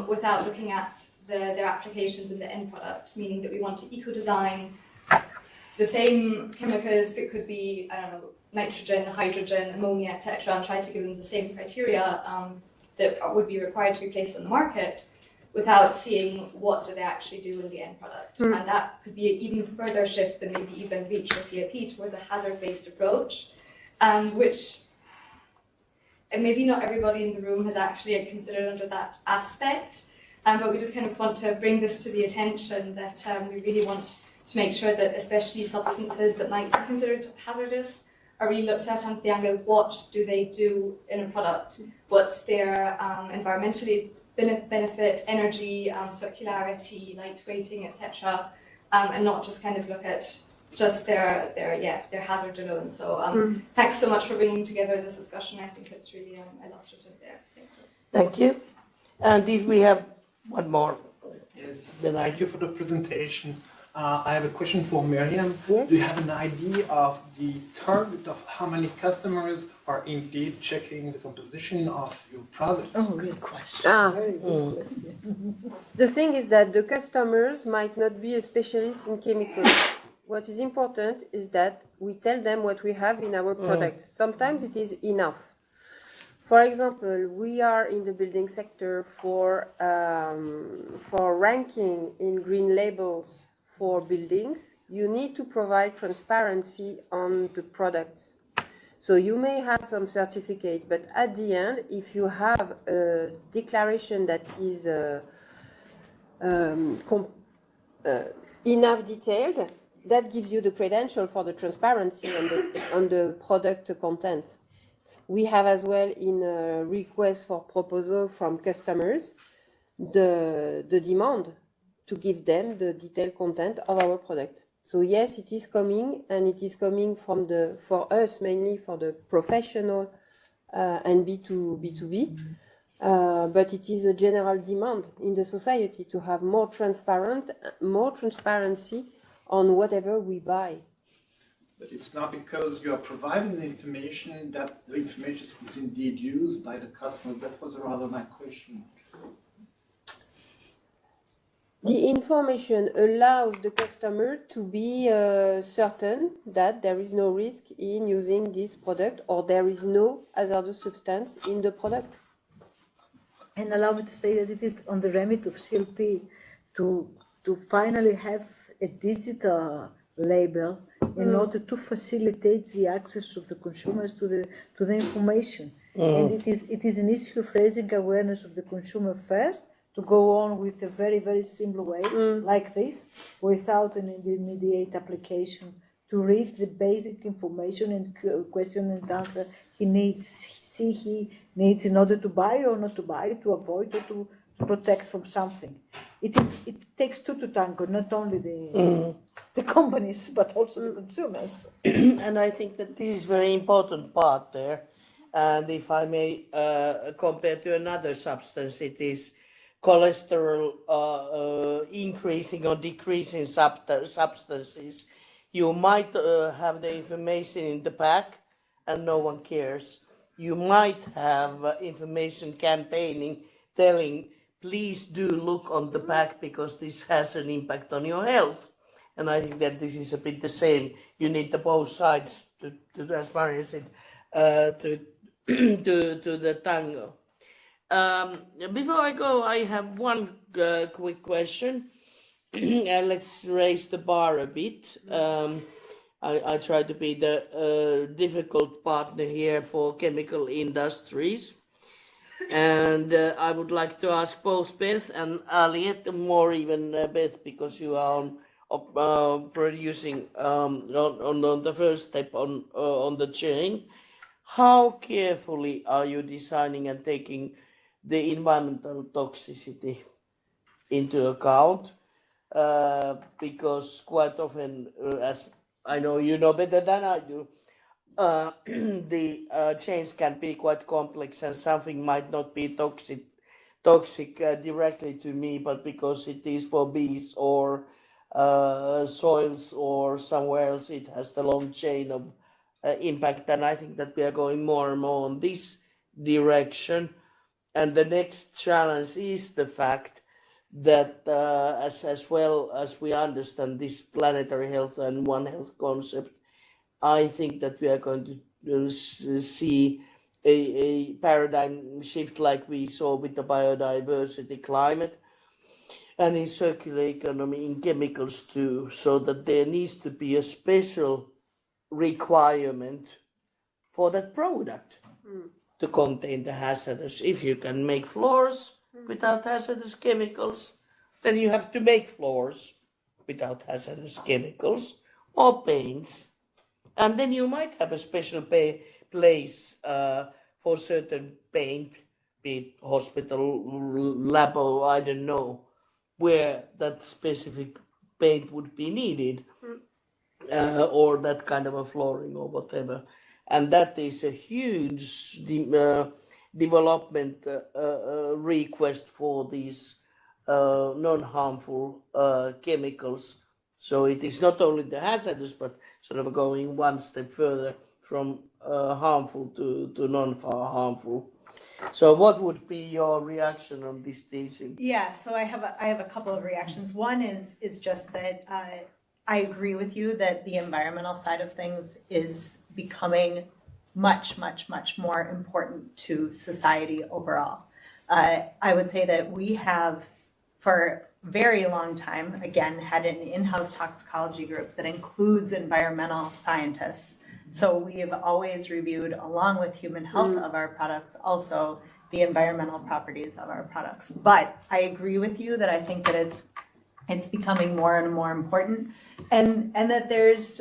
Speaker 8: without looking at their applications in the end product, meaning that we want to eco-design the same chemicals that could be, I don't know, nitrogen, hydrogen, ammonia, etc., and try to give them the same criteria that would be required to be placed on the market, without seeing what do they actually do in the end product. And that could be an even further shift than maybe even REACH or CAP towards a hazard-based approach, which and maybe not everybody in the room has actually considered under that aspect, but we just kind of want to bring this to the attention that we really want to make sure that especially substances that might be considered hazardous are really looked at under the angle of what do they do in a product, what's their environmentally benefit, energy, circularity, lightweighting, etc., and not just kind of look at just their hazard alone. So thanks so much for bringing together this discussion. I think it's really illustrative there.
Speaker 1: Thank you. And did we have one more?
Speaker 9: Yes,
Speaker 1: Then
Speaker 9: thank you for the presentation. I have a question for Miriam.
Speaker 1: Yes.
Speaker 9: Do you have an idea of the target of how many customers are indeed checking the composition of your product?
Speaker 1: Oh, good question.
Speaker 2: Very good question.
Speaker 4: The thing is that the customers might not be a specialist in chemicals. What is important is that we tell them what we have in our product. Sometimes it is enough. For example, we are in the building sector for ranking in green labels for buildings. You need to provide transparency on the product. So you may have some certificate, but at the end, if you have a declaration that is enough detailed, that gives you the credential for the transparency on the product content. We have as well in a request for proposal from customers the demand to give them the detailed content of our product. So yes, it is coming, and it is coming from for us mainly for the professional and B2B, but it is a general demand in the society to have more transparency on whatever we buy.
Speaker 9: But it's not because you are providing the information that the information is indeed used by the customer. That was rather my question.
Speaker 4: The information allows the customer to be certain that there is no risk in using this product, or there is no hazardous substance in the product.
Speaker 2: And allow me to say that it is on the remit of CLP to finally have a digital label in order to facilitate the access of the consumers to the information. And it is an issue of raising awareness of the consumer first, to go on with a very, very simple way like this, without an immediate application, to read the basic information and question and answer he needs in order to buy or not to buy, to avoid or to protect from something. It takes two to tango, not only the companies, but also the consumers.
Speaker 1: And I think that this is very important part there. And if I may compare to another substance, it is cholesterol increasing or decreasing substances. You might have the information in the pack and no one cares. You might have information campaigning telling please do look on the back because this has an impact on your health. And I think that this is a bit the same. You need the both sides to as Maria said, to the tango. Before I go, I have one quick question. Let's raise the bar a bit. I try to be the difficult partner here for chemical industries. And I would like to ask both Beth and Aliette, more even Beth, because you are producing on the first step on the chain. How carefully are you designing and taking the environmental toxicity into account? Because quite often, as I know you know better than I do, the chains can be quite complex and something might not be toxic directly to me, but because it is for bees or soils or somewhere else, it has the long chain of impact. And I think that we are going more and more on this direction. And the next challenge is the fact that as well as we understand this planetary health and One Health concept, I think that we are going to see a paradigm shift like we saw with the biodiversity, climate, and in circular economy, in chemicals too, so that there needs to be a special requirement for that product to contain the hazardous. If you can make floors without hazardous chemicals, then you have to make floors without hazardous chemicals or paints. And then you might have a special place for certain paint, be it hospital, lab, or I don't know, where that specific paint would be needed, or that kind of a flooring or whatever. And that is a huge development request for these non-harmful chemicals. So it is not only the hazardous, but sort of going one step further from harmful to non-harmful. So what would be your reaction on this teaching?
Speaker 3: Yeah, so I have a couple of reactions. One is just that I agree with you that the environmental side of things is becoming much more important to society overall. I would say that we have, for a very long time, again, had an in-house toxicology group that includes environmental scientists. So we have always reviewed, along with human health of our products, also the environmental properties of our products. But I agree with you that I think that it's becoming more and more important, and that there's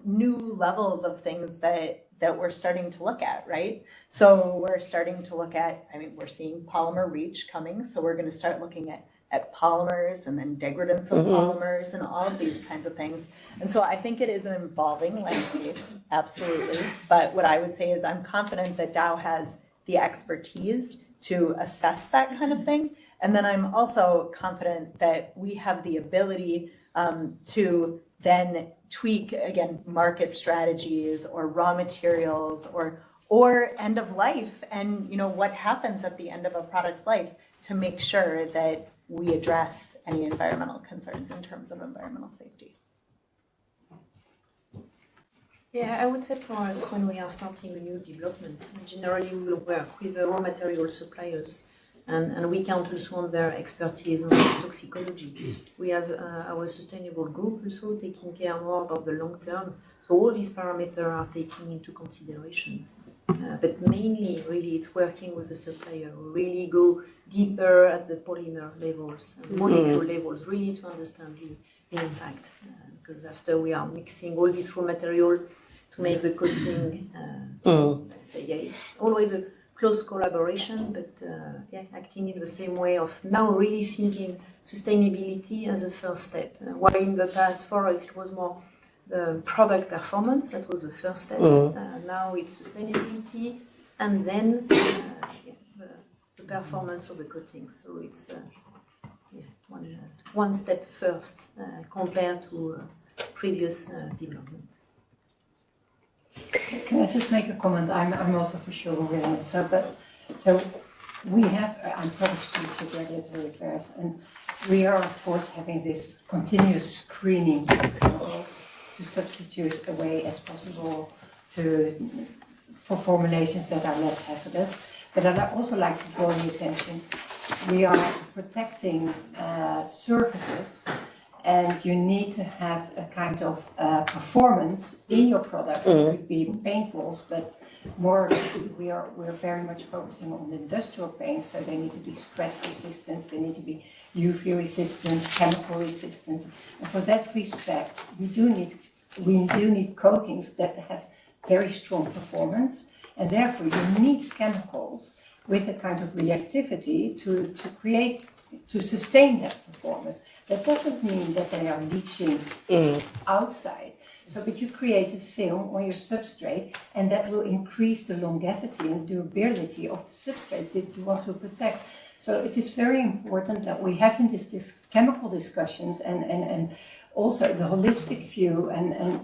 Speaker 3: new levels of things that we're starting to look at, right? So we're starting to look at, we're seeing polymer reach coming, so we're going to start looking at polymers and then degradants of polymers and all of these kinds of things. And so I think it is an evolving landscape, absolutely. But what I would say is I'm confident that Dow has the expertise to assess that kind of thing. And then I'm also confident that we have the ability to then tweak, again, market strategies or raw materials or end of life and what happens at the end of a product's life to make sure that we address any environmental concerns in terms of environmental safety.
Speaker 6: Yeah, I would say for us, when we are starting a new development, generally we will work with the raw material suppliers, and we count also on their expertise on toxicology. We have our sustainable group also taking care more about the long term. So all these parameters are taken into consideration. But mainly, really, it's working with the supplier. Really go deeper at the polymer levels, molecule levels, really to understand the impact. Because after we are mixing all this raw material to make the coating, it's always a close collaboration, but acting in the same way of now really thinking sustainability as a first step. While in the past for us it was more the product performance, that was the first step. Now it's sustainability and then the performance of the coating. So it's one step first compared to previous development.
Speaker 10: Can I just make a comment? I'm also for sure aware. So We have, I'm product stewardship regulatory affairs, and we are, of course, having this continuous screening of chemicals to substitute away as possible for formulations that are less hazardous. But I'd also like to draw your attention. We are protecting surfaces, and you need to have a kind of performance in your products. It could be paint walls, but we're very much focusing on the industrial paints, so they need to be scratch resistant, they need to be UV resistant, chemical resistant. And for that respect, we do need coatings that have very strong performance, and therefore you need chemicals with a kind of reactivity to sustain that performance. That doesn't mean that they are leaching outside. So, but you create a film on your substrate, and that will increase the longevity and durability of the substrate that you want to protect. So it is very important that we have in this chemical discussions and also the holistic view, and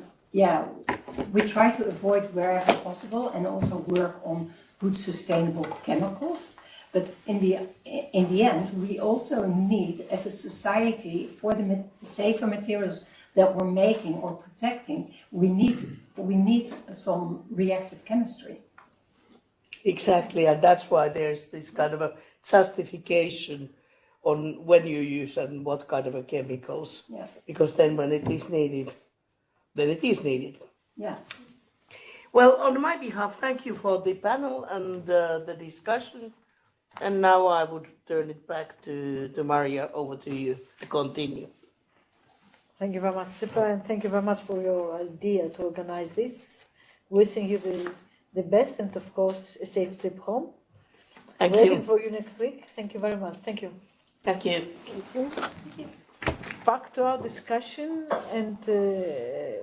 Speaker 10: we try to avoid wherever possible and also work on good sustainable chemicals. But in the end, we also need, as a society, for the safer materials that we're making or protecting, we need some reactive chemistry.
Speaker 1: Exactly, and that's why there's this kind of a justification on when you use and what kind of a chemicals.
Speaker 10: Yeah.
Speaker 1: Because then when it is needed, then it is needed.
Speaker 10: Yeah.
Speaker 1: Well, on my behalf, thank you for the panel and the discussion. And now I would turn it back to Maria. Over to you to continue.
Speaker 2: Thank you very much, Sipa, and thank you very much for your idea to organize this. Wishing you the best and, of course, a safe trip home.
Speaker 1: Thank
Speaker 2: Waiting
Speaker 1: you.
Speaker 2: for you next week. Thank you very much. Thank you.
Speaker 1: Thank you.
Speaker 2: Back to our discussion, and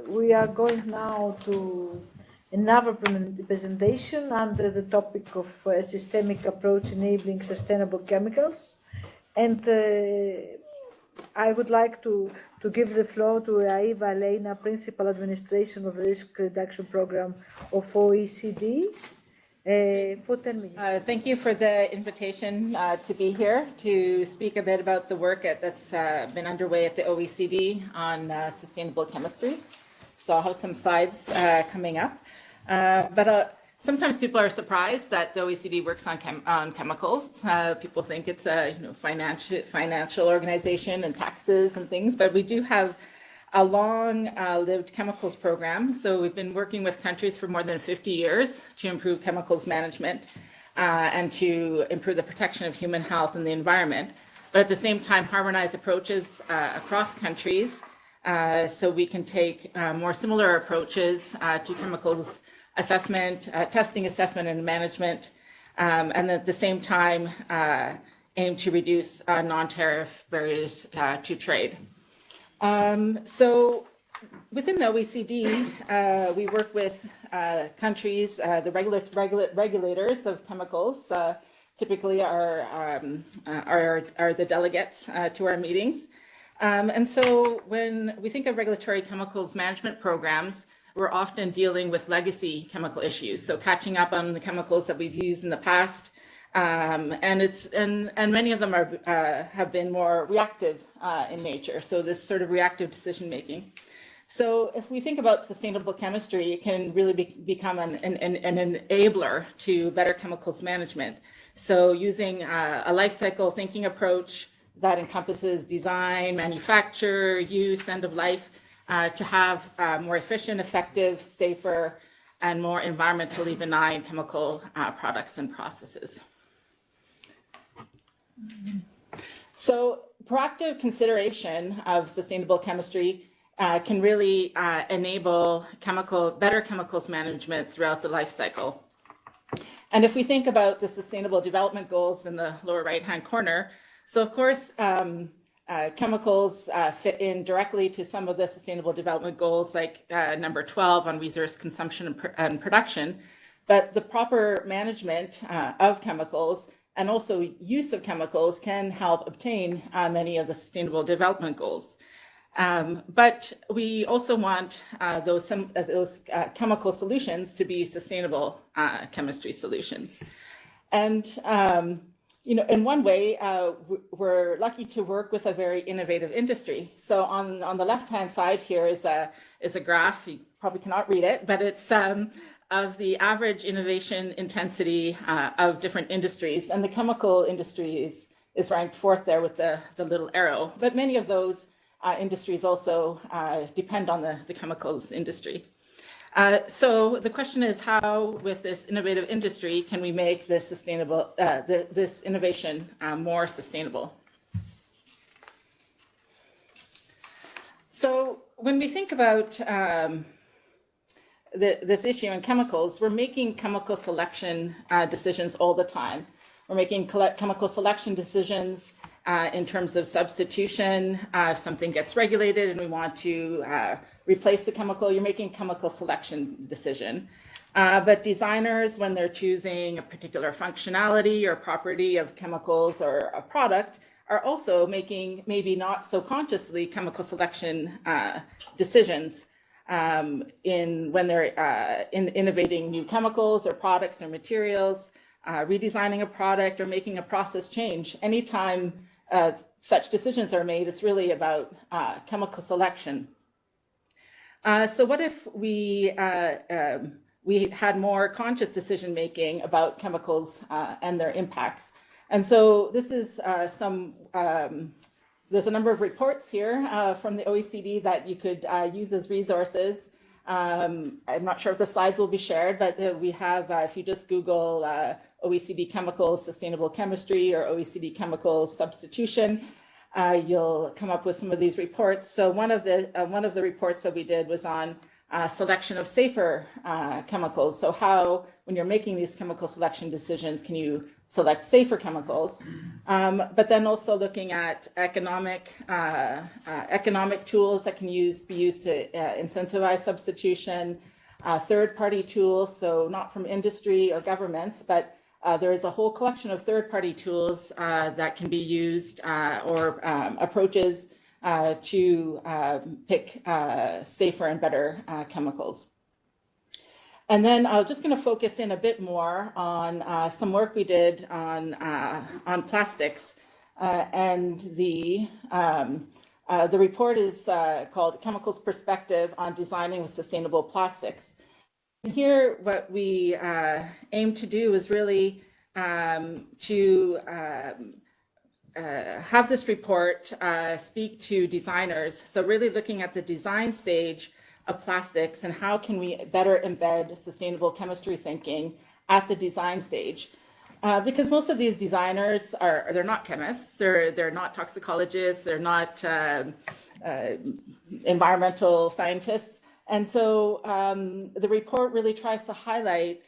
Speaker 2: we are going now to another presentation under the topic of a systemic approach enabling sustainable chemicals. And I would like to give the floor to Aiva Elena, Principal Administration of the Risk Reduction Program of OECD, for 10 minutes.
Speaker 11: Thank you for the invitation to be here to speak a bit about the work that's been underway at the OECD on sustainable chemistry. So I'll have some slides coming up. But sometimes people are surprised that the OECD works on chemicals. People think it's a financial organization and taxes and things, but we do have a long-lived chemicals program. So we've been working with countries for more than 50 years to improve chemicals management and to improve the protection of human health and the environment, but at the same time harmonize approaches across countries so we can take more similar approaches to chemicals assessment, testing, assessment, and management, and at the same time aim to reduce non-tariff barriers to trade. So within the OECD, we work with countries, the regulators of chemicals, typically are the delegates to our meetings. And so when we think of regulatory chemicals management programs, we're often dealing with legacy chemical issues, so catching up on the chemicals that we've used in the past, and many of them have been more reactive in nature. So this sort of reactive decision making. So if we think about sustainable chemistry, it can really become an enabler to better chemicals management. So using a life cycle thinking approach that encompasses design, manufacture, use, end of life, to have more efficient, effective, safer, and more environmentally benign chemical products and processes. So proactive consideration of sustainable chemistry can really enable better chemicals management throughout the life cycle. And if we think about the Sustainable Development Goals in the lower right-hand corner, so of course, chemicals fit in directly to some of the Sustainable Development Goals, like number 12 on resource consumption and production, but the proper management of chemicals and also use of chemicals can help obtain many of the Sustainable Development Goals. But we also want those chemical solutions to be sustainable chemistry solutions. And in one way, we're lucky to work with a very innovative industry. So on the left-hand side here is a graph. You probably cannot read it, but it's of the average innovation intensity of different industries. And the chemical industry is ranked fourth there with the little arrow. But many of those industries also depend on the chemicals industry. So the question is, how, with this innovative industry, can we make this sustainable, this innovation more sustainable? So when we think about this issue in chemicals, we're making chemical selection decisions all the time. We're making chemical selection decisions in terms of substitution. If something gets regulated and we want to replace the chemical, you're making chemical selection decision. But designers, when they're choosing a particular functionality or property of chemicals or a product, are also making, maybe not so consciously, chemical selection decisions when they're innovating new chemicals or products or materials, redesigning a product or making a process change. Anytime such decisions are made, it's really about chemical selection. So what if we had more conscious decision making about chemicals and their impacts? And so this is there's a number of reports here from the OECD that you could use as resources. I'm not sure if the slides will be shared, but we have, if you just Google OECD chemicals, sustainable chemistry, or OECD chemicals substitution, you'll come up with some of these reports. So one of the reports that we did was on selection of safer chemicals. So how, when you're making these chemical selection decisions, can you select safer chemicals? But then also looking at economic tools that can be used to incentivize substitution, third-party tools, so not from industry or governments, but there is a whole collection of third-party tools that can be used or approaches to pick safer and better chemicals. And then I'm just going to focus in a bit more on some work we did on plastics, and the report is called "Chemicals Perspective on Designing with Sustainable Plastics." And here, what we aim to do is really to have this report speak to designers. So really looking at the design stage of plastics and how can we better embed sustainable chemistry thinking at the design stage. Because most of these designers they're not chemists, they're not toxicologists, they're not environmental scientists. And so the report really tries to highlight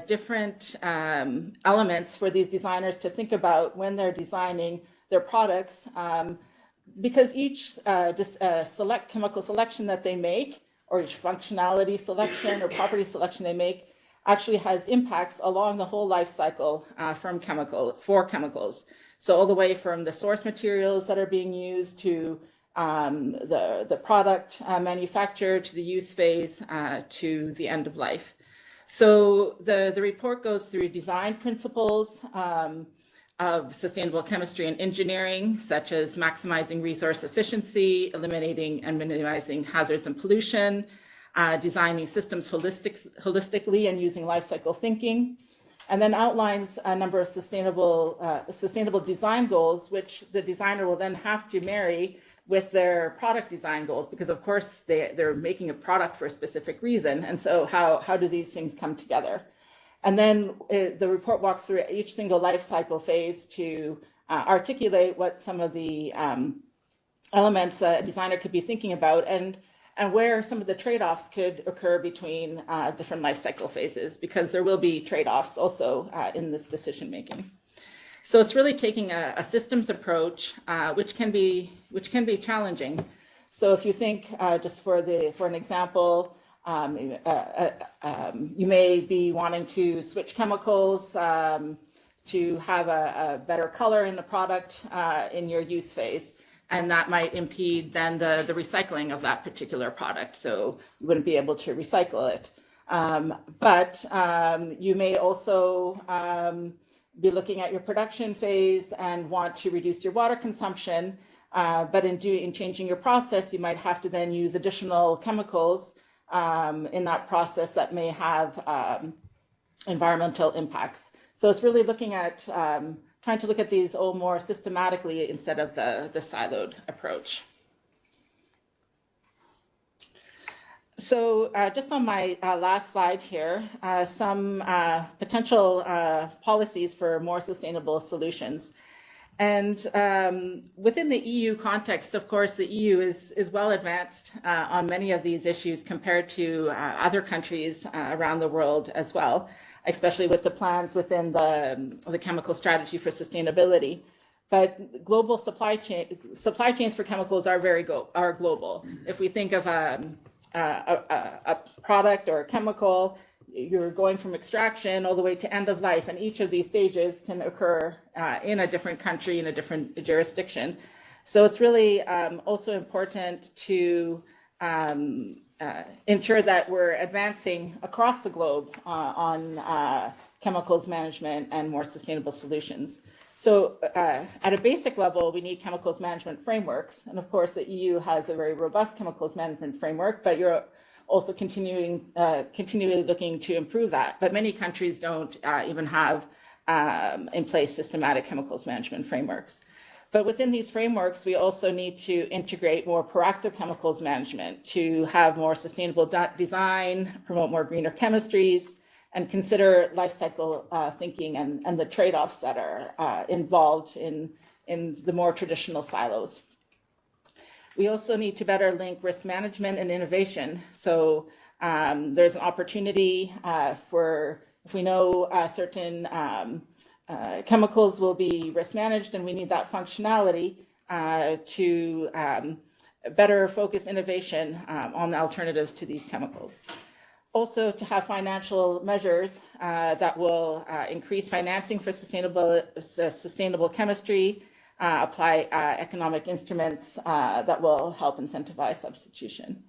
Speaker 11: different elements for these designers to think about when they're designing their products, because each chemical selection that they make, or each functionality selection or property selection they make, actually has impacts along the whole life cycle for chemicals. So all the way from the source materials that are being used to the product manufacture, to the use phase, to the end of life. So the report goes through design principles of sustainable chemistry and engineering, such as maximizing resource efficiency, eliminating and minimizing hazards and pollution, designing systems holistically and using life cycle thinking, and then outlines a number of sustainable design goals, which the designer will then have to marry with their product design goals, because of course they're making a product for a specific reason. And so how do these things come together? And then the report walks through each single life cycle phase to articulate what some of the elements a designer could be thinking about, and where some of the trade-offs could occur between different life cycle phases, because there will be trade-offs also in this decision making. So it's really taking a systems approach, which can be challenging. So if you think, just for an example, you may be wanting to switch chemicals to have a better color in the product in your use phase, and that might impede then the recycling of that particular product. So you wouldn't be able to recycle it. But you may also be looking at your production phase and want to reduce your water consumption, but in changing your process, you might have to then use additional chemicals in that process that may have environmental impacts. So it's really looking at trying to look at these all more systematically instead of the siloed approach. So just on my last slide here, some potential policies for more sustainable solutions. And within the EU context, of course, the EU is well advanced on many of these issues compared to other countries around the world as well, especially with the plans within the chemical strategy for sustainability. But global supply chains for chemicals are global. If we think of a product or a chemical, you're going from extraction all the way to end of life, and each of these stages can occur in a different country, in a different jurisdiction. So it's really also important to ensure that we're advancing across the globe on chemicals management and more sustainable solutions. So at a basic level, we need chemicals management frameworks. And of course, the EU has a very robust chemicals management framework, but you're also continually looking to improve that. But many countries don't even have in place systematic chemicals management frameworks. But within these frameworks, we also need to integrate more proactive chemicals management to have more sustainable design, promote more greener chemistries, and consider life cycle thinking and the trade-offs that are involved in the more traditional silos. We also need to better link risk management and innovation. So there's an opportunity for, if we know certain chemicals will be risk managed, and we need that functionality to better focus innovation on the alternatives to these chemicals. Also, to have financial measures that will increase financing for sustainable chemistry, apply economic instruments that will help incentivize substitution.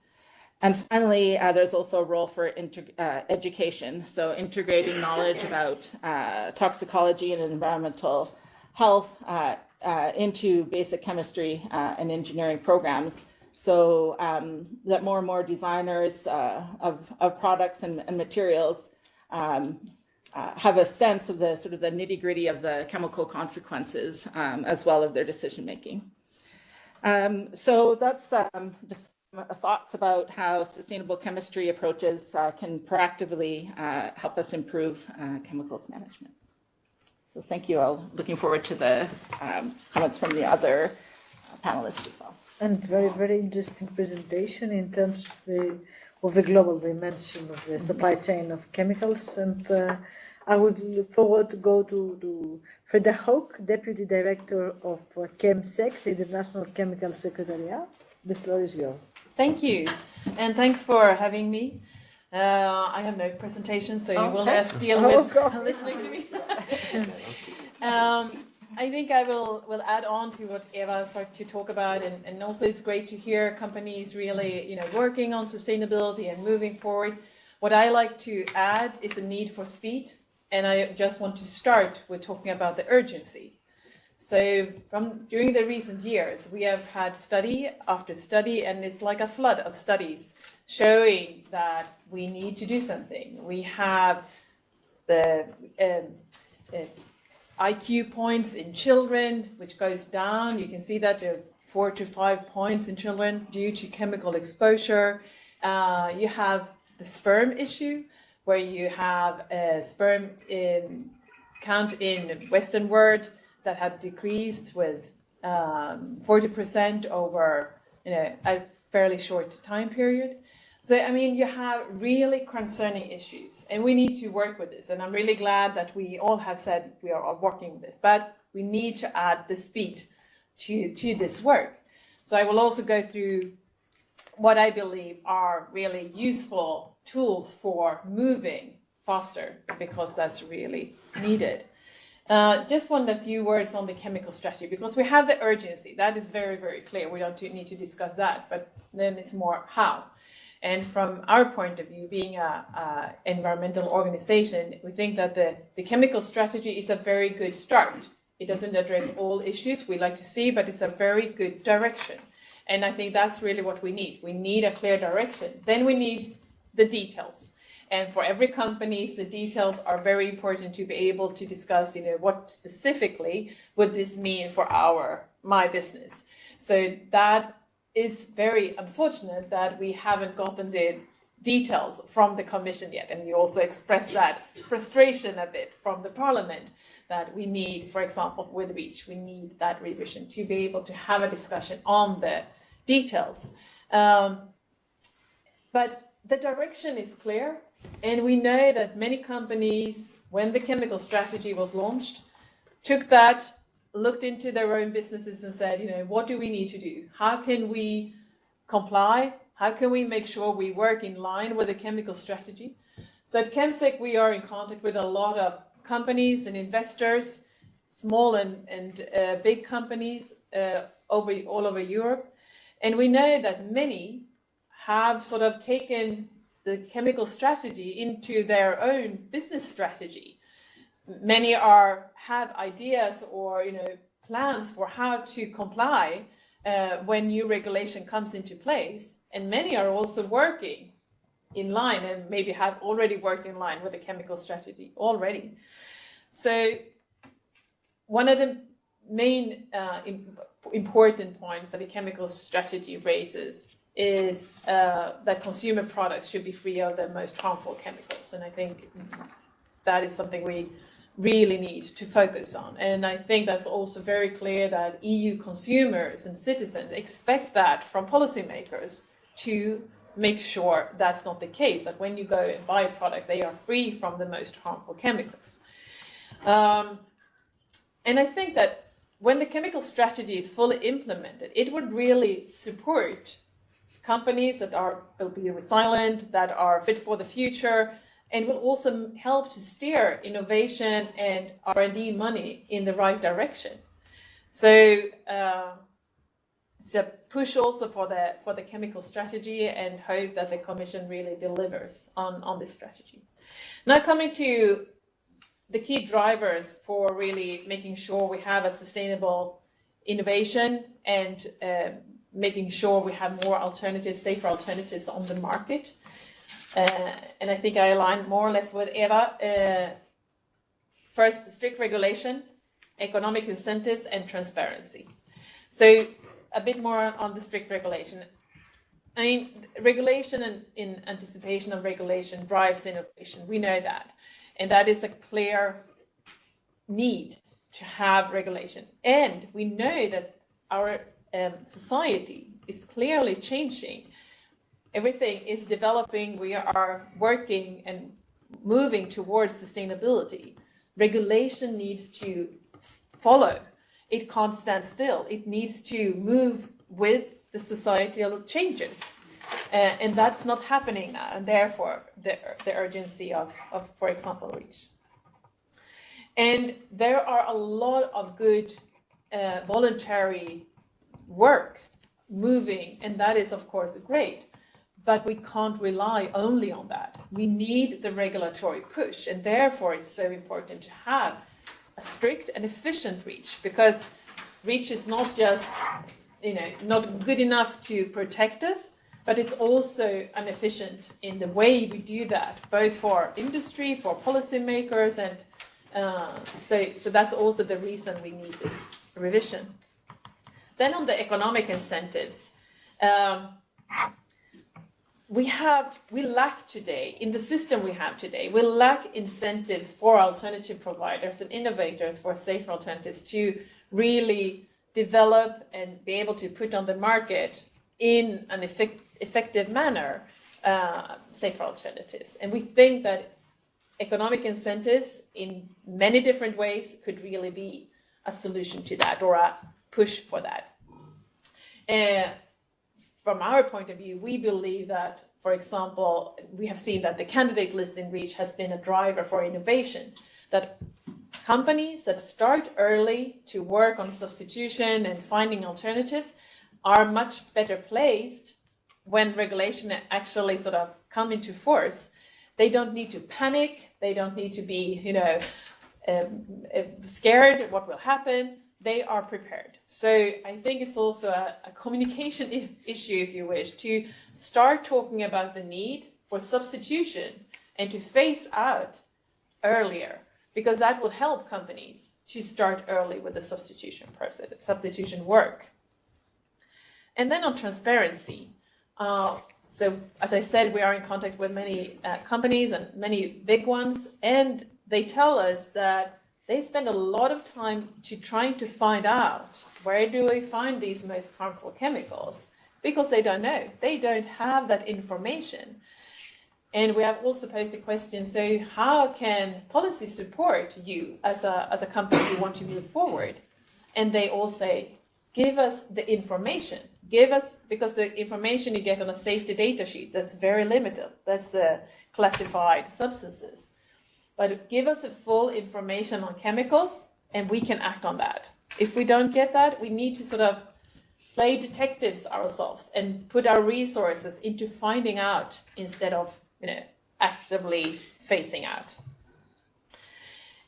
Speaker 11: And finally, there's also a role for education. So integrating knowledge about toxicology and environmental health into basic chemistry and engineering programs, so that more and more designers of products and materials have a sense of the sort of the nitty-gritty of the chemical consequences as well of their decision making. So that's just thoughts about how sustainable chemistry approaches can proactively help us improve chemicals management. So thank you all. Looking forward to the comments from the other panelists as well.
Speaker 2: And very, very interesting presentation in terms of the global dimension of the supply chain of chemicals. And I would look forward to go to Freda Hoek, Deputy Director of ChemSec, the International Chemical Secretariat. The floor is yours.
Speaker 12: Thank you, and thanks for having me. I have no presentation, so you will just deal with listening to me. I think I will add on to what Eva started to talk about, and also it's great to hear companies really, working on sustainability and moving forward. What I like to add is the need for speed, and I just want to start with talking about the urgency. So during the recent years, we have had study after study, and it's like a flood of studies showing that we need to do something. We have the IQ points in children, which goes down. You can see that there are 4 to 5 points in children due to chemical exposure. You have the sperm issue, where you have a sperm count in Western world that had decreased with 40% over a fairly short time period. So, I mean, you have really concerning issues, and we need to work with this. And I'm really glad that we all have said we are working with this, but we need to add the speed to this work. So I will also go through what I believe are really useful tools for moving faster, because that's really needed. Just want a few words on the chemical strategy, because we have the urgency. That is very, very clear. We don't need to discuss that, but then it's more how. And from our point of view, being a environmental organization, we think that the chemical strategy is a very good start. It doesn't address all issues we like to see, but it's a very good direction. And I think that's really what we need. We need a clear direction. Then we need the details. And for every company, the details are very important to be able to discuss, what specifically would this mean for my business. So that is very unfortunate that we haven't gotten the details from the Commission yet. And we also expressed that frustration a bit from the Parliament that we need, for example, with REACH, we need that revision to be able to have a discussion on the details. But the direction is clear. And we know that many companies, when the chemical strategy was launched, took that, looked into their own businesses and said, what do we need to do? How can we comply? How can we make sure we work in line with the chemical strategy? So at Chemsec, we are in contact with a lot of companies and investors, small and big companies all over Europe. And we know that many have sort of taken the chemical strategy into their own business strategy. Many have ideas or plans for how to comply when new regulation comes into place, and many are also working in line and maybe have already worked in line with the chemical strategy already. So one of the main important points that the chemical strategy raises is that consumer products should be free of the most harmful chemicals. And I think that is something we really need to focus on. And I think that's also very clear that EU consumers and citizens expect that from policymakers to make sure that's not the case, that when you go and buy products, they are free from the most harmful chemicals. And I think that when the chemical strategy is fully implemented, it would really support companies that will be resilient, that are fit for the future, and will also help to steer innovation and R&D money in the right direction. So it's a push also for the chemical strategy, and hope that the Commission really delivers on this strategy. Now coming to the key drivers for really making sure we have a sustainable innovation and making sure we have more alternatives, safer alternatives on the market. And I think I align more or less with Eva. First, strict regulation, economic incentives, and transparency. So a bit more on the strict regulation. I mean, regulation and in anticipation of regulation drives innovation. We know that. And that is a clear need to have regulation. And we know that our society is clearly changing. Everything is developing. We are working and moving towards sustainability. Regulation needs to follow. It can't stand still. It needs to move with the societal changes. And that's not happening now. And therefore, the urgency of, for example, REACH. And there are a lot of good voluntary work moving, and that is of course great, but we can't rely only on that. We need the regulatory push, and therefore it's so important to have a strict and efficient REACH, because REACH is not just not good enough to protect us, but it's also inefficient in the way we do that, both for industry, for policymakers, and so that's also the reason we need this revision. Then on the economic incentives, we lack today, in the system we have today, we lack incentives for alternative providers and innovators for safer alternatives to really develop and be able to put on the market in an effective manner safer alternatives. And we think that economic incentives in many different ways could really be a solution to that, or a push for that. From our point of view, we believe that, for example, we have seen that the candidate list in REACH has been a driver for innovation, that companies that start early to work on substitution and finding alternatives are much better placed when regulation actually sort of come into force, they don't need to panic. They don't need to be, scared what will happen. They are prepared. So I think it's also a communication issue, if you wish, to start talking about the need for substitution and to phase out earlier, because that will help companies to start early with the substitution process, substitution work. And then on transparency. So as I said, we are in contact with many companies and many big ones, and they tell us that they spend a lot of time trying to find out where do we find these most harmful chemicals, because they don't know. They don't have that information. And we have also posed the question, so how can policy support you as a company who want to move forward? And they all say, give us the information. Give us, because the information you get on a safety data sheet, that's very limited. That's the classified substances. But give us the full information on chemicals and we can act on that. If we don't get that, we need to sort of play detectives ourselves and put our resources into finding out instead of actively phasing out.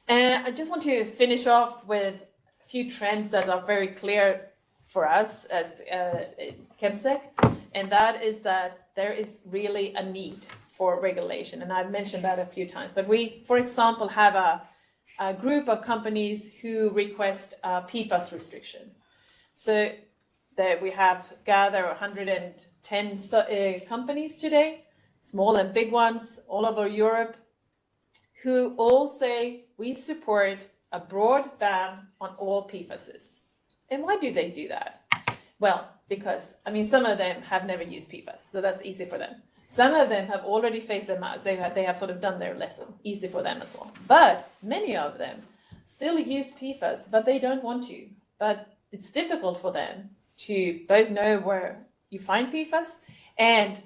Speaker 12: And I just want to finish off with a few trends that are very clear for us as ChemSec, and that is that there is really a need for regulation, and I've mentioned that a few times. But we, for example, have a group of companies who request PFAS restriction. So that we have gathered 110 companies today, small and big ones, all over Europe, who all say we support a broad ban on all PFASs. And why do they do that? Well, because, some of them have never used PFAS, so that's easy for them. Some of them have already phased them out. They have sort of done their lesson, easy for them as well. But many of them still use PFAS, but they don't want to. But it's difficult for them to both know where you find PFAS and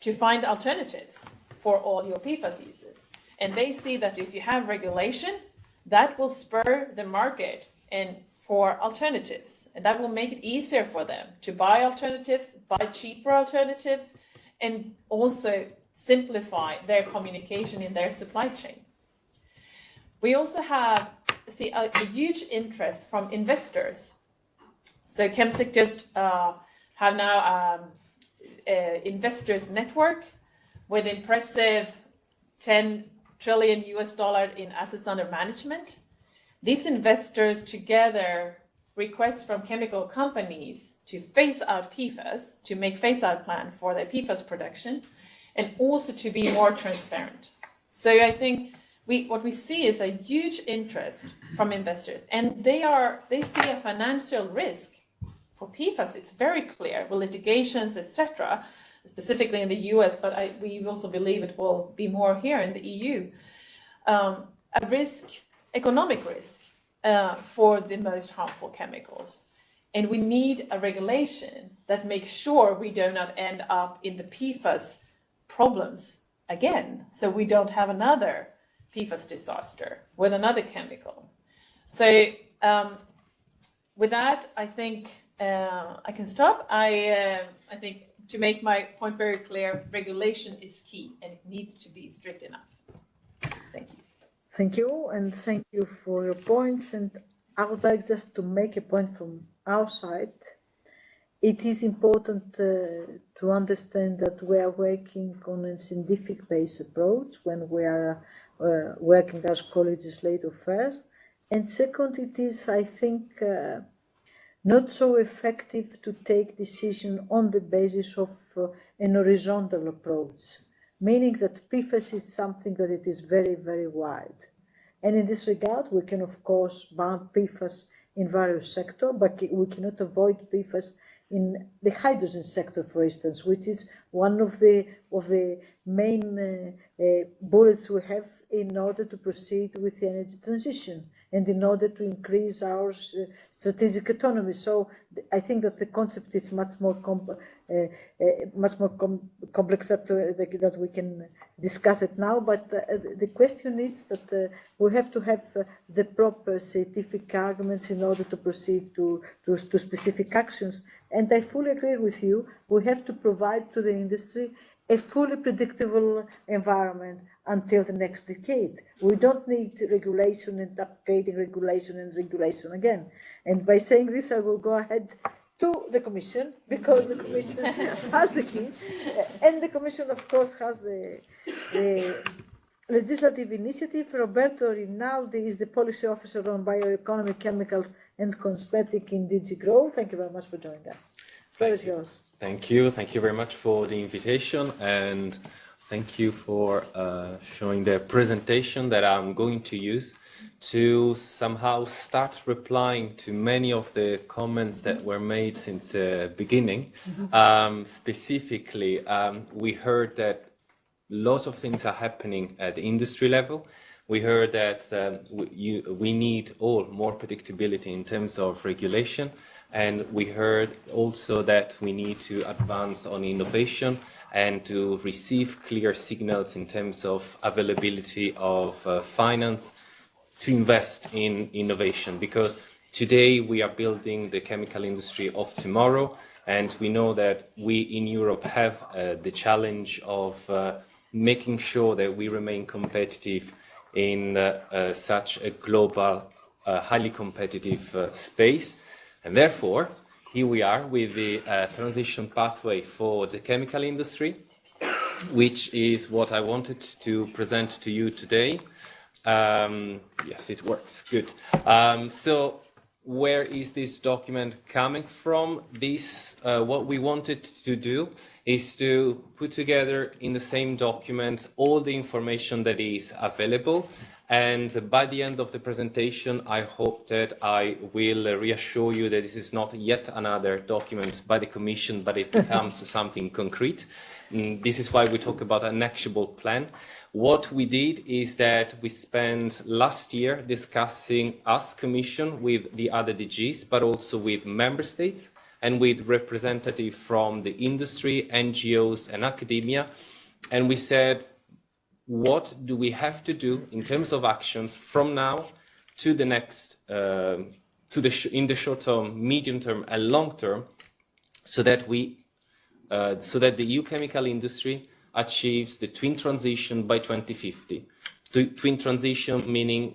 Speaker 12: to find alternatives for all your PFAS uses. And they see that if you have regulation, that will spur the market and for alternatives. And that will make it easier for them to buy alternatives, buy cheaper alternatives, and also simplify their communication in their supply chain. We also have a huge interest from investors. So ChemSec just have now investors network with impressive $10 trillion in assets under management. These investors together request from chemical companies to phase out PFAS, to make phase-out plan for their PFAS production, and also to be more transparent. So I think what we see is a huge interest from investors, and they see a financial risk for PFAS. It's very clear with litigations, etc., specifically in the US, but we also believe it will be more here in the EU. A risk, economic risk, for the most harmful chemicals. And we need a regulation that makes sure we do not end up in the PFAS problems again, so we don't have another PFAS disaster with another chemical. So with that, I think I can stop. I think to make my point very clear, regulation is key and it needs to be strict enough. Thank you.
Speaker 2: Thank you, and thank you for your points. And I would like just to make a point from our side. It is important to understand that we are working on a scientific-based approach when we are working as co-legislator first. And second, it is, I think, not so effective to take decision on the basis of an horizontal approach, meaning that PFAS is something that it is very, very wide. And in this regard, we can, of course, ban PFAS in various sectors, but we cannot avoid PFAS in the hydrogen sector, for instance, which is one of the main bullets we have in order to proceed with the energy transition. and in order to increase our strategic autonomy. So I think that the concept is much more complex that we can discuss it now. But the question is that we have to have the proper scientific arguments in order to proceed to specific actions. And I fully agree with you. We have to provide to the industry a fully predictable environment until the next decade. We don't need regulation and upgrading regulation and regulation again. And by saying this, I will go ahead to the Commission, because the Commission has the key. And the Commission, of course, has the legislative initiative. Roberto Rinaldi is the policy officer on bioeconomy, chemicals, and cosmetic in DG Grow. Thank you very much for joining us. The floor is yours.
Speaker 13: Thank you. Thank you very much for the invitation, and thank you for showing the presentation that I'm going to use to somehow start replying to many of the comments that were made since the beginning. Specifically, we heard that lots of things are happening at the industry level. We heard that we need all more predictability in terms of regulation, and we heard also that we need to advance on innovation and to receive clear signals in terms of availability of finance to invest in innovation, because today we are building the chemical industry of tomorrow, and we know that we in Europe have the challenge of making sure that we remain competitive in such a global, highly competitive space. And therefore, here we are with the transition pathway for the chemical industry, which is what I wanted to present to you today. Yes, it works. Good. So where is this document coming from? This, what we wanted to do is to put together in the same document all the information that is available. And by the end of the presentation, I hope that I will reassure you that this is not yet another document by the Commission, but it becomes something concrete. This is why we talk about an actionable plan. What we did is that we spent last year discussing as Commission with the other DGs, but also with member states and with representatives from the industry, NGOs and academia. And we said, what do we have to do in terms of actions from now to the next, in the short term, medium term and long term, so that the EU chemical industry achieves the twin transition by 2050. Twin transition meaning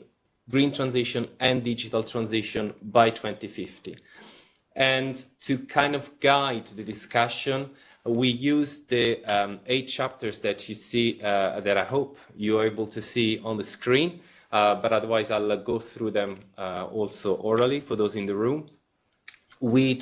Speaker 13: green transition and digital transition by 2050. And to kind of guide the discussion, we use the 8 chapters that you see, that I hope you are able to see on the screen, but otherwise I'll go through them also orally for those in the room. We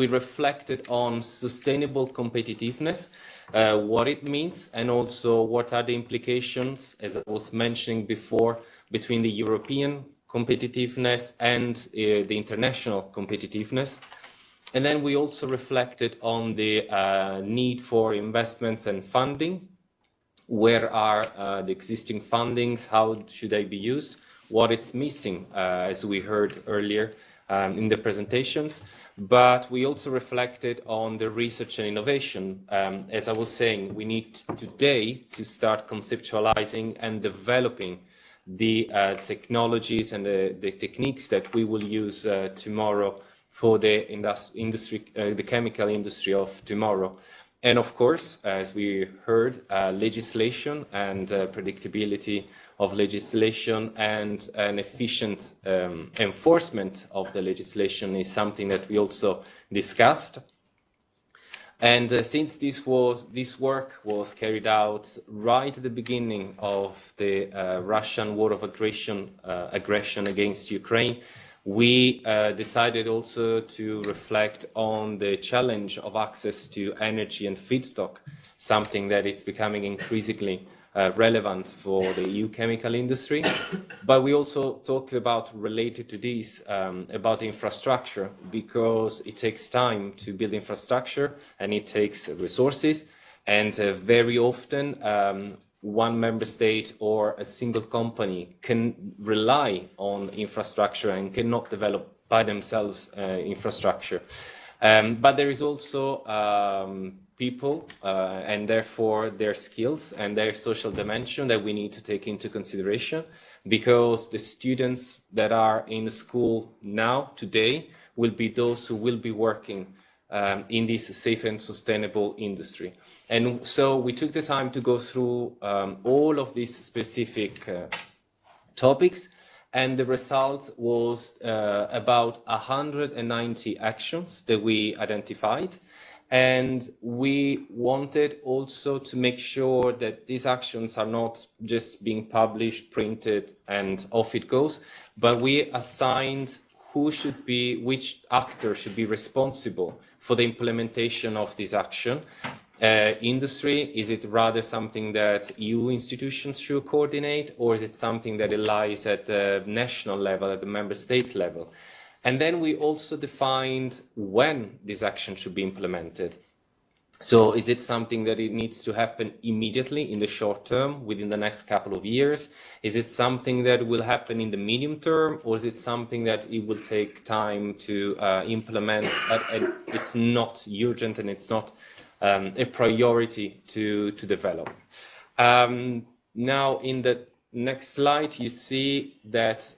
Speaker 13: reflected on sustainable competitiveness, what it means, and also what are the implications, as I was mentioning before, between the European competitiveness and the international competitiveness. And then we also reflected on the need for investments and funding. Where are the existing fundings? How should they be used? What it's missing, as we heard earlier in the presentations. But we also reflected on the research and innovation. As I was saying, we need today to start conceptualizing and developing the technologies and the techniques that we will use tomorrow for the the chemical industry of tomorrow. And of course, as we heard, legislation and predictability of legislation and an efficient enforcement of the legislation is something that we also discussed. And since this work was carried out right at the beginning of the Russian war of aggression against Ukraine, we decided also to reflect on the challenge of access to energy and feedstock, something that is becoming increasingly relevant for the EU chemical industry. But we also talked about, related to this, about infrastructure, because it takes time to build infrastructure and it takes resources. And very often one member state or a single company can rely on infrastructure and cannot develop by themselves infrastructure. But there is also people and therefore their skills and their social dimension that we need to take into consideration, because the students that are in the school now, today, will be those who will be working in this safe and sustainable industry. And so we took the time to go through all of these specific topics, and the result was about 190 actions that we identified. And we wanted also to make sure that these actions are not just being published, printed, and off it goes, but we assigned which actor should be responsible for the implementation of this action. Industry, is it rather something that EU institutions should coordinate, or is it something that lies at the national level, at the member state level? And then we also defined when this action should be implemented. So is it something that it needs to happen immediately in the short term, within the next couple of years? Is it something that will happen in the medium term, or is it something that it will take time to implement? And it's not urgent and it's not a priority to develop. Now, in the next slide, you see that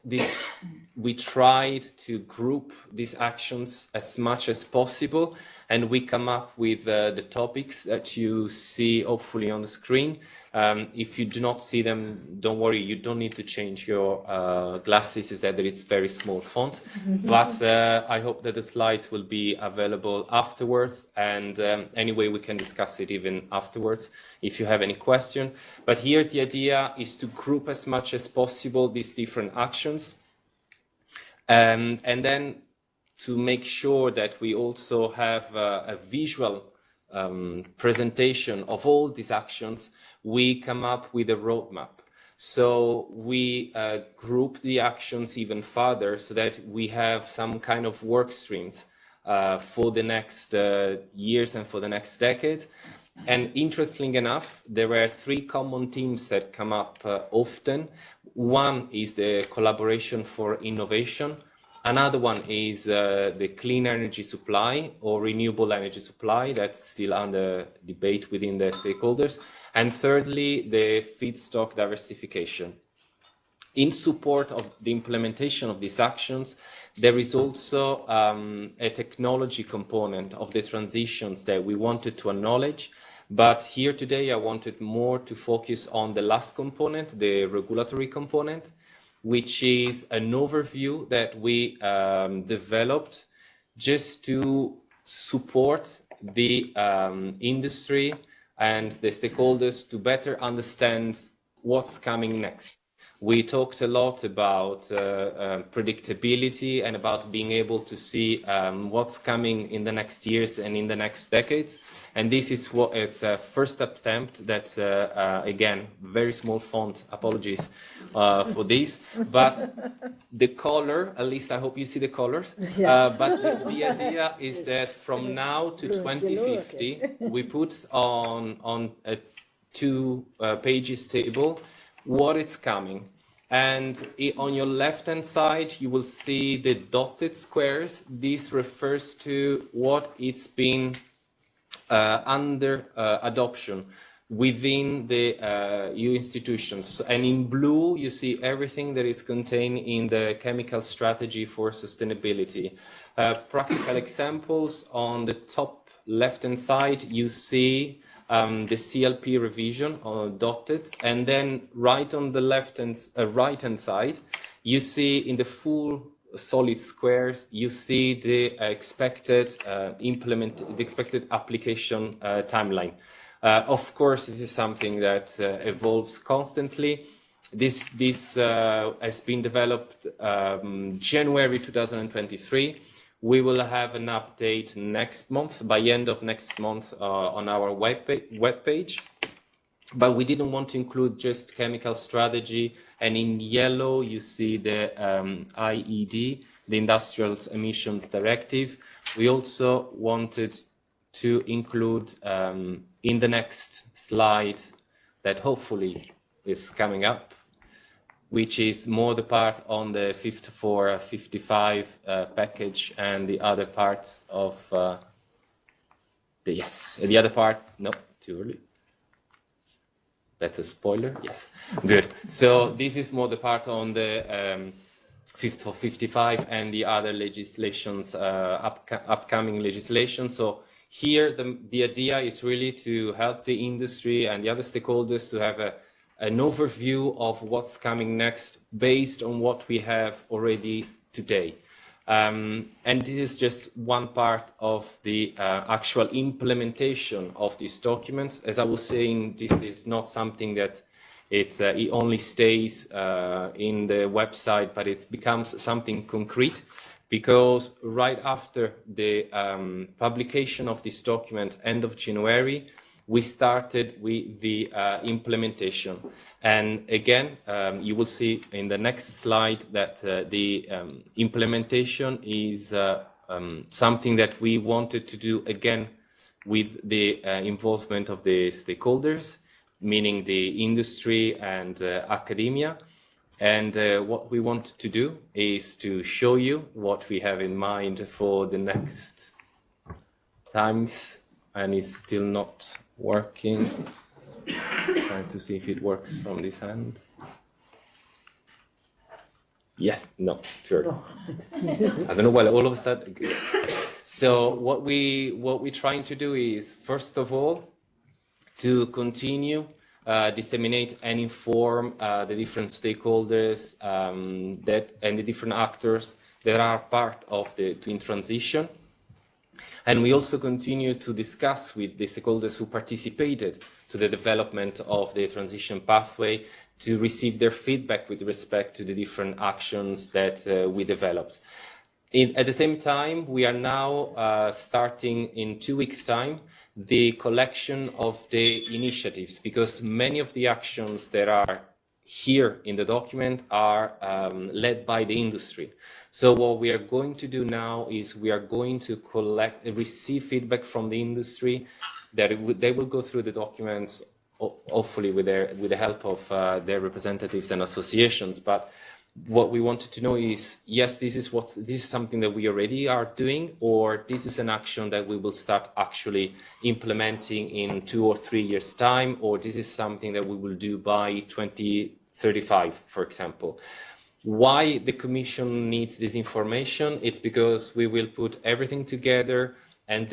Speaker 13: we tried to group these actions as much as possible, and we come up with the topics that you see hopefully on the screen. If you do not see them, don't worry, you don't need to change your glasses, is that it's very small font. But I hope that the slides will be available afterwards, and anyway, we can discuss it even afterwards if you have any question. But here the idea is to group as much as possible these different actions, and then to make sure that we also have a visual presentation of all these actions. We come up with a roadmap. So we group the actions even further so that we have some kind of work streams for the next years and for the next decade. And interestingly enough, there were 3 common themes that come up often. One is the collaboration for innovation. Another one is the clean energy supply or renewable energy supply. That's still under debate within the stakeholders. And thirdly, the feedstock diversification. In support of the implementation of these actions, there is also a technology component of the transitions that we wanted to acknowledge. But here today, I wanted more to focus on the last component, the regulatory component, which is an overview that we developed just to support the industry and the stakeholders to better understand what's coming next. We talked a lot about predictability and about being able to see what's coming in the next years and in the next decades. And this is what it's a first attempt that, again, very small font, apologies for this. But the color, at least I hope you see the colors.
Speaker 2: Yes.
Speaker 13: But the idea is that from now to 2050, we put on a 2 pages table what is coming. And on your left-hand side, you will see the dotted squares. This refers to what it's been under adoption within the EU institutions. And in blue, you see everything that is contained in the chemical strategy for sustainability. Practical examples on the top left-hand side, you see the CLP revision dotted, and then right on the right-hand side, you see in the full solid squares, you see the expected application timeline. Of course, this is something that evolves constantly. This has been developed January 2023. We will have an update next month, by end of next month, on our webpage. But we didn't want to include just chemical strategy. And in yellow, you see the IED, the Industrial Emissions Directive. We also wanted to include in the next slide that hopefully is coming up, which is more the part on the 54-55 package and the other parts of the other part, no, too early. That's a spoiler, yes, good. So this is more the part on the 54-55 and the other legislations, upcoming legislation. So here the idea is really to help the industry and the other stakeholders to have an overview of what's coming next based on what we have already today. And this is just one part of the actual implementation of these documents. As I was saying, this is not something that it only stays in the website, but it becomes something concrete, because right after the publication of this document, end of January, we started with the implementation. And again, you will see in the next slide that the implementation is something that we wanted to do again with the involvement of the stakeholders, meaning the industry and academia. And what we want to do is to show you what we have in mind for the next times, and it's still not working. Trying to see if it works from this hand. Yes, no, sure. I don't know why all of a sudden. Yes. So what we're trying to do is, first of all, to continue disseminate and inform the different stakeholders and the different actors that are part of the twin transition. And we also continue to discuss with the stakeholders who participated to the development of the transition pathway to receive their feedback with respect to the different actions that we developed. At the same time, we are now starting in 2 weeks' time the collection of the initiatives, because many of the actions that are here in the document are led by the industry. So what we are going to do now is we are going to receive feedback from the industry, that they will go through the documents, hopefully with the help of their representatives and associations. But what we wanted to know is, yes, this is something that we already are doing, or this is an action that we will start actually implementing in 2 or 3 years' time, or this is something that we will do by 2035, for example. Why the Commission needs this information? It's because we will put everything together and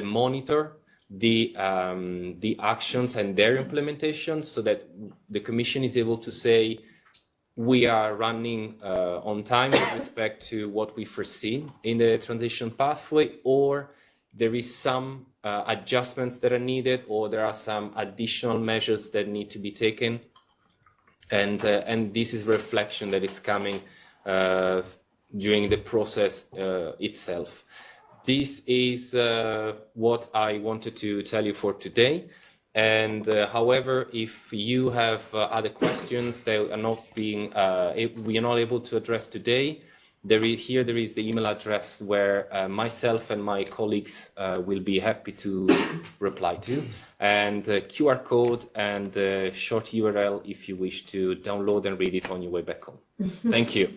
Speaker 13: monitor the actions and their implementation, so that the Commission is able to say, we are running on time with respect to what we foresee in the transition pathway, or there is some adjustments that are needed, or there are some additional measures that need to be taken. And this is reflection that it's coming during the process itself. This is what I wanted to tell you for today. And however, if you have other questions that are not being, we are not able to address today, there is the email address where myself and my colleagues will be happy to reply to, and QR code and short URL if you wish to download and read it on your way back home. Thank you.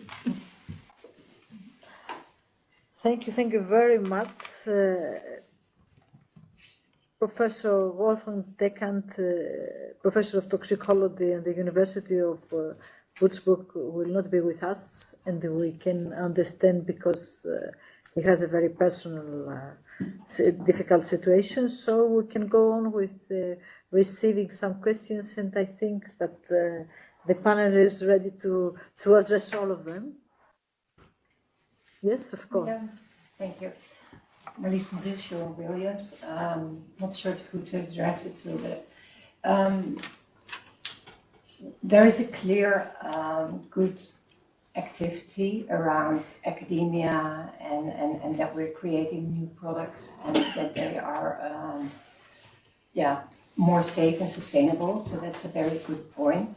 Speaker 2: Thank you very much. Professor Wolfgang Dekant, Professor of Toxicology at the University of Würzburg, will not be with us, and we can understand because he has a very personal, difficult situation. So we can go on with receiving some questions, and I think that the panel is ready to address all of them. Yes, of course.
Speaker 10: Yeah. Thank you. Marlies van Rielschow Williams. Not sure who to address it to, but there is a clear good activity around academia, and that we're creating new products, and that they are more safe and sustainable. So that's a very good point.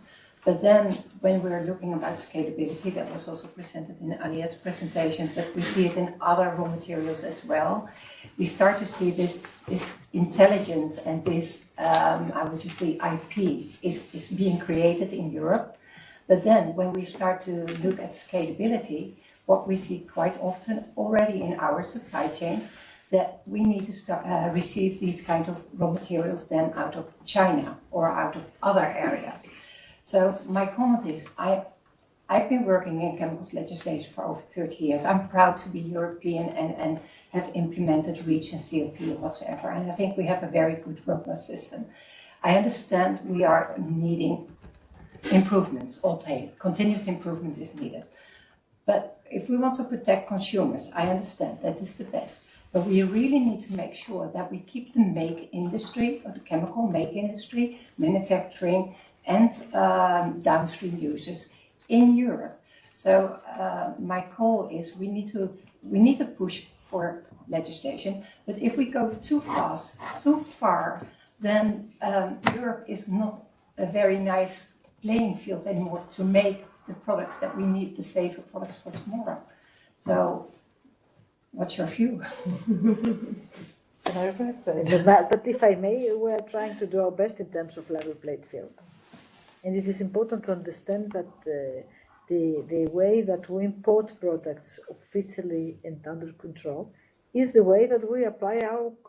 Speaker 10: But then when we're looking about scalability, that was also presented in Aliette's presentation, but we see it in other raw materials as well. We start to see this intelligence and this, I would just say IP is being created in Europe. But then when we start to look at scalability, what we see quite often already in our supply chains, that we need to start, receive these kind of raw materials then out of China or out of other areas. So my comment is, I've been working in chemicals legislation for over 30 years. I'm proud to be European and have implemented REACH and CLP and whatsoever. And I think we have a very good, robust system. I understand we are needing improvements all day. Continuous improvement is needed. But if we want to protect consumers, I understand that is the best. But we really need to make sure that we keep the make industry, or the chemical make industry, manufacturing, and downstream users in Europe. So my call is we need to push for legislation, but if we go too fast, too far, then Europe is not a very nice playing field anymore to make the products that we need, the safer products for tomorrow. So what's your view?
Speaker 2: But if I may, we are trying to do our best in terms of level playing field. And it is important to understand that the way that we import products officially and under control is the way that we apply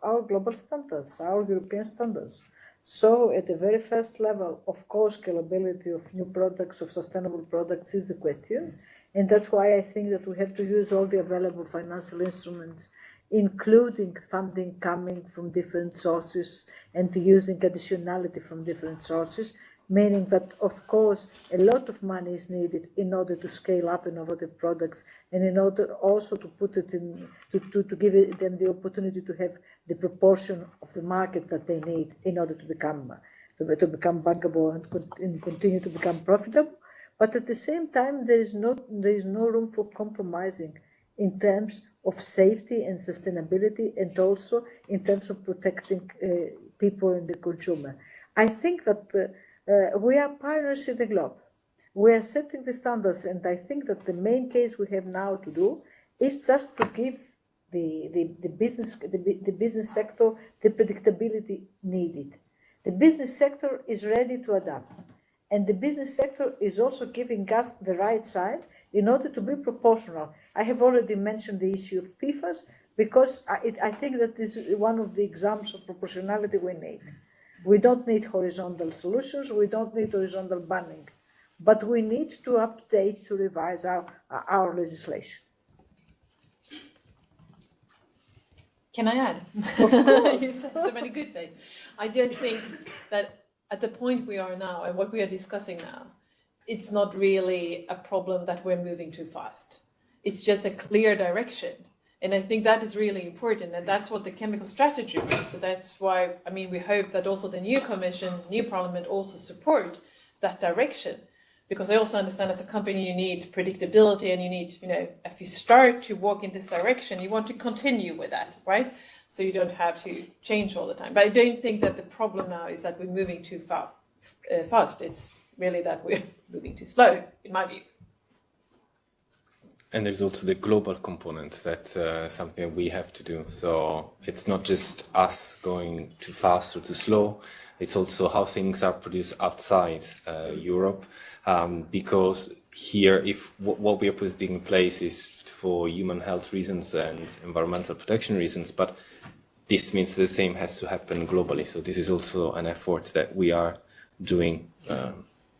Speaker 2: our global standards, our European standards. So at the very first level, of course, scalability of new products, of sustainable products is the question. And that's why I think that we have to use all the available financial instruments, including funding coming from different sources and using additionality from different sources, meaning that, of course, a lot of money is needed in order to scale up innovative products and in order also to put it in, to give them the opportunity to have the proportion of the market that they need in order to become bankable and continue to become profitable. But at the same time, there is no room for compromising in terms of safety and sustainability, and also in terms of protecting people and the consumer. I think that we are pioneers in the globe. We are setting the standards, and I think that the main case we have now to do is just to give the business sector the predictability needed. The business sector is ready to adapt, and the business sector is also giving us the right side in order to be proportional. I have already mentioned the issue of PFAS because I think that this is one of the examples of proportionality we need. We don't need horizontal solutions, we don't need horizontal banning, but we need to update, to revise our legislation.
Speaker 12: Can I add?
Speaker 2: Of course.
Speaker 12: You said so many good things. I don't think that at the point we are now and what we are discussing now, it's not really a problem that we're moving too fast. It's just a clear direction. And I think that is really important, and that's what the chemical strategy is. So that's why, I mean, we hope that also the new Commission, new Parliament also support that direction. Because I also understand as a company you need predictability, and you need, if you start to walk in this direction, you want to continue with that, right? So you don't have to change all the time. But I don't think that the problem now is that we're moving too fast. It's really that we're moving too slow, in my view.
Speaker 13: And there's also the global component, that's something we have to do. So it's not just us going too fast or too slow, it's also how things are produced outside Europe. Because here, if what we are putting in place is for human health reasons and environmental protection reasons, but this means the same has to happen globally. So this is also an effort that we are doing,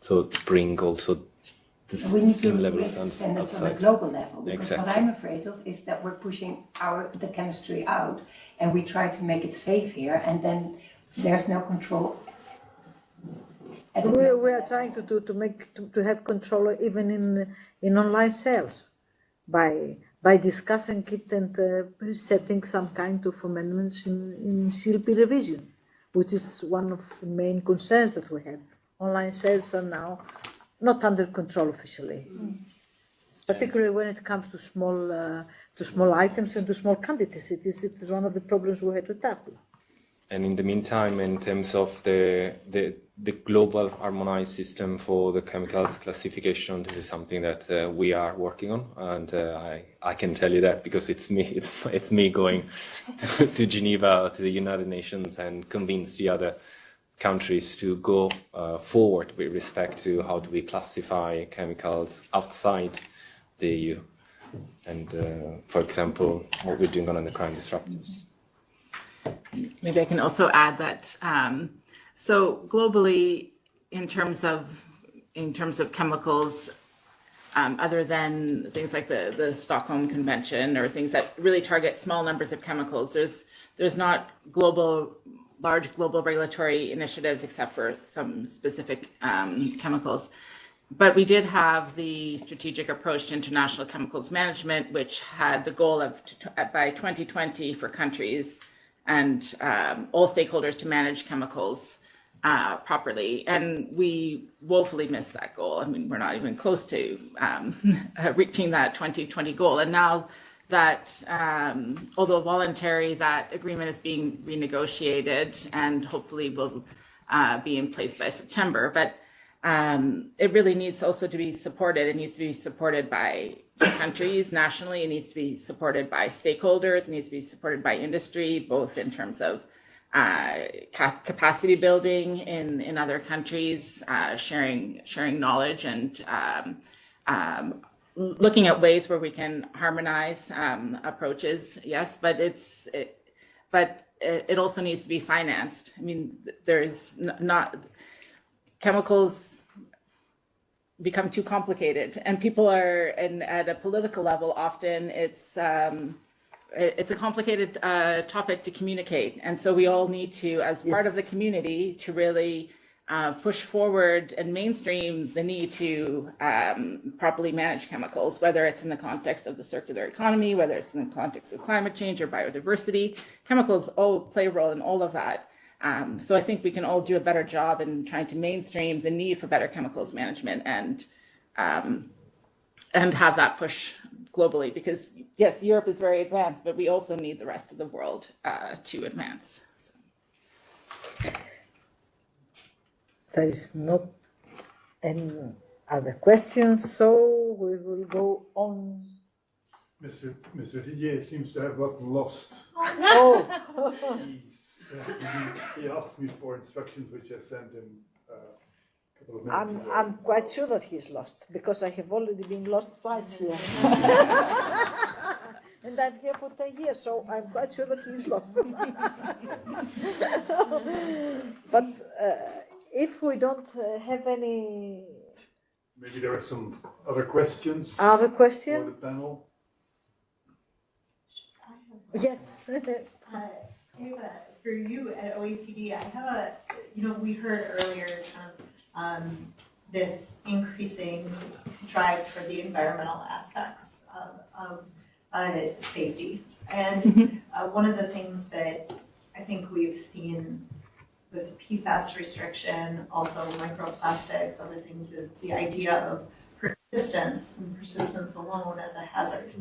Speaker 13: so to bring also
Speaker 10: we need to raise standards on a global level, because
Speaker 13: exactly.
Speaker 10: what I'm afraid of is that we're pushing the chemistry out and we try to make it safe here, and then there's no control.
Speaker 2: We are trying to have control even in online sales by discussing it and setting some kind of amendments in CLP revision, which is one of the main concerns that we have. Online sales are now not under control officially, particularly when it comes to small items and to small quantities. It is one of the problems we had to tackle.
Speaker 13: in the meantime, in terms of the global harmonized system for the chemicals classification, this is something that we are working on, and I can tell you that because it's me going to Geneva, to the United Nations, and convince the other countries to go forward with respect to how do we classify chemicals outside the EU, and for example, what we're doing on endocrine disruptors.
Speaker 11: Maybe I can also add that so globally, in terms of chemicals, other than things like the Stockholm Convention or things that really target small numbers of chemicals, there's not large global regulatory initiatives except for some specific chemicals. But we did have the strategic approach to international chemicals management, which had the goal of by 2020 for countries and all stakeholders to manage chemicals properly. And we woefully missed that goal. I mean, we're not even close to reaching that 2020 goal. And now that, although voluntary, that agreement is being renegotiated and hopefully will be in place by September. But it really needs also to be supported. It needs to be supported by countries nationally. It needs to be supported by stakeholders. It needs to be supported by industry, both in terms of capacity building in other countries, sharing knowledge, and looking at ways where we can harmonize approaches. Yes, but it also needs to be financed. I mean, there's not chemicals become too complicated, and people are, and at a political level, often it's a complicated topic to communicate, and so we all need to, as part of the community, to really push forward and mainstream the need to properly manage chemicals, whether it's in the context of the circular economy, whether it's in the context of climate change or biodiversity. Chemicals all play a role in all of that. So I think we can all do a better job in trying to mainstream the need for better chemicals management and have that push globally, because yes, Europe is very advanced, but we also need the rest of the world to advance. So.
Speaker 2: There is no any other questions, so we will go on.
Speaker 5: Mr. Didier seems to have gotten lost.
Speaker 2: Oh.
Speaker 5: He asked me for instructions, which I sent him a couple of minutes ago.
Speaker 2: I'm quite sure that he's lost, because I have already been lost twice here. And I'm here for 10 years, so I'm quite sure that he's lost. But if we don't have any...
Speaker 5: Maybe there are some other questions.
Speaker 2: Other questions?
Speaker 5: For the panel?
Speaker 2: Yes.
Speaker 3: Eva, for you at OECD, I have we heard earlier kind of this increasing drive for the environmental aspects of safety. And one of the things that I think we've seen with PFAS restriction, also microplastics, other things, is the idea of persistence and persistence alone as a hazard.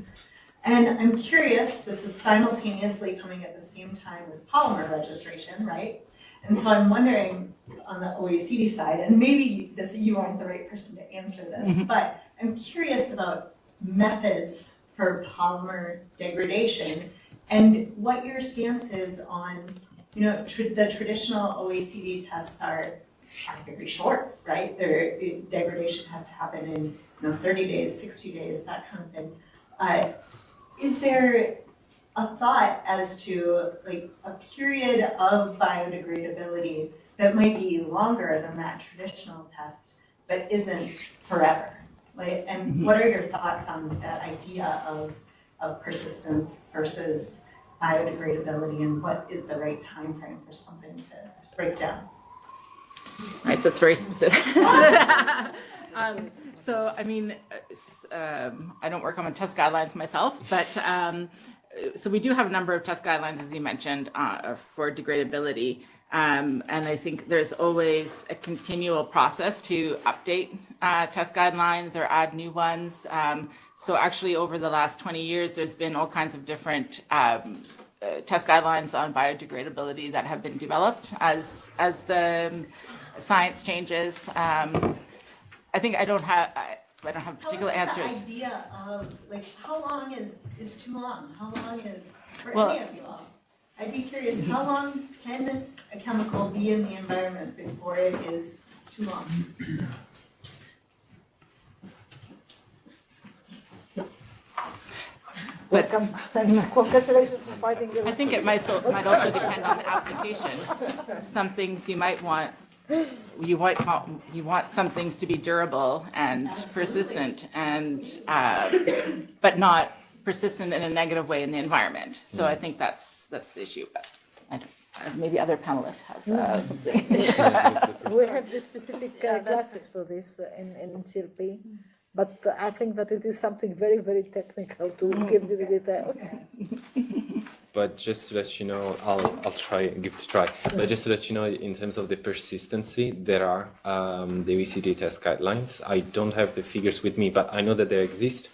Speaker 3: And I'm curious, this is simultaneously coming at the same time as polymer registration, right? And so I'm wondering on the OECD side, and maybe you aren't the right person to answer this, but I'm curious about methods for polymer degradation and what your stance is on, the traditional OECD tests are very short, right? Degradation has to happen in 30 days, 60 days, that kind of thing. Is there a thought as to like a period of biodegradability that might be longer than that traditional test, but isn't forever? And what are your thoughts on that idea of persistence versus biodegradability, and what is the right time frame for something to break down?
Speaker 11: Right, that's very specific. So, I mean, I don't work on the test guidelines myself, but so we do have a number of test guidelines, as you mentioned, for degradability. And I think there's always a continual process to update test guidelines or add new ones. So actually, over the last 20 years, there's been all kinds of different test guidelines on biodegradability that have been developed as the science changes. I think I don't have particular answers.
Speaker 3: The idea of like how long is too long? How long is for
Speaker 11: Well,
Speaker 3: any of you all? I'd be curious, how long can a chemical be in the environment before it is too long?
Speaker 11: But
Speaker 2: Congratulations for fighting the.
Speaker 11: I think it might also depend on the application. Some things you might want. You want some things to be durable and persistent, and but not persistent in a negative way in the environment. So I think that's the issue. But I don't, maybe other panelists have something.
Speaker 2: We have the specific classes for this in CLP, but I think that it is something very, very technical to give you the details.
Speaker 13: But just to let you know, I'll try give it a try. But just to let you know, in terms of the persistency, there are the OECD test guidelines. I don't have the figures with me, but I know that they exist,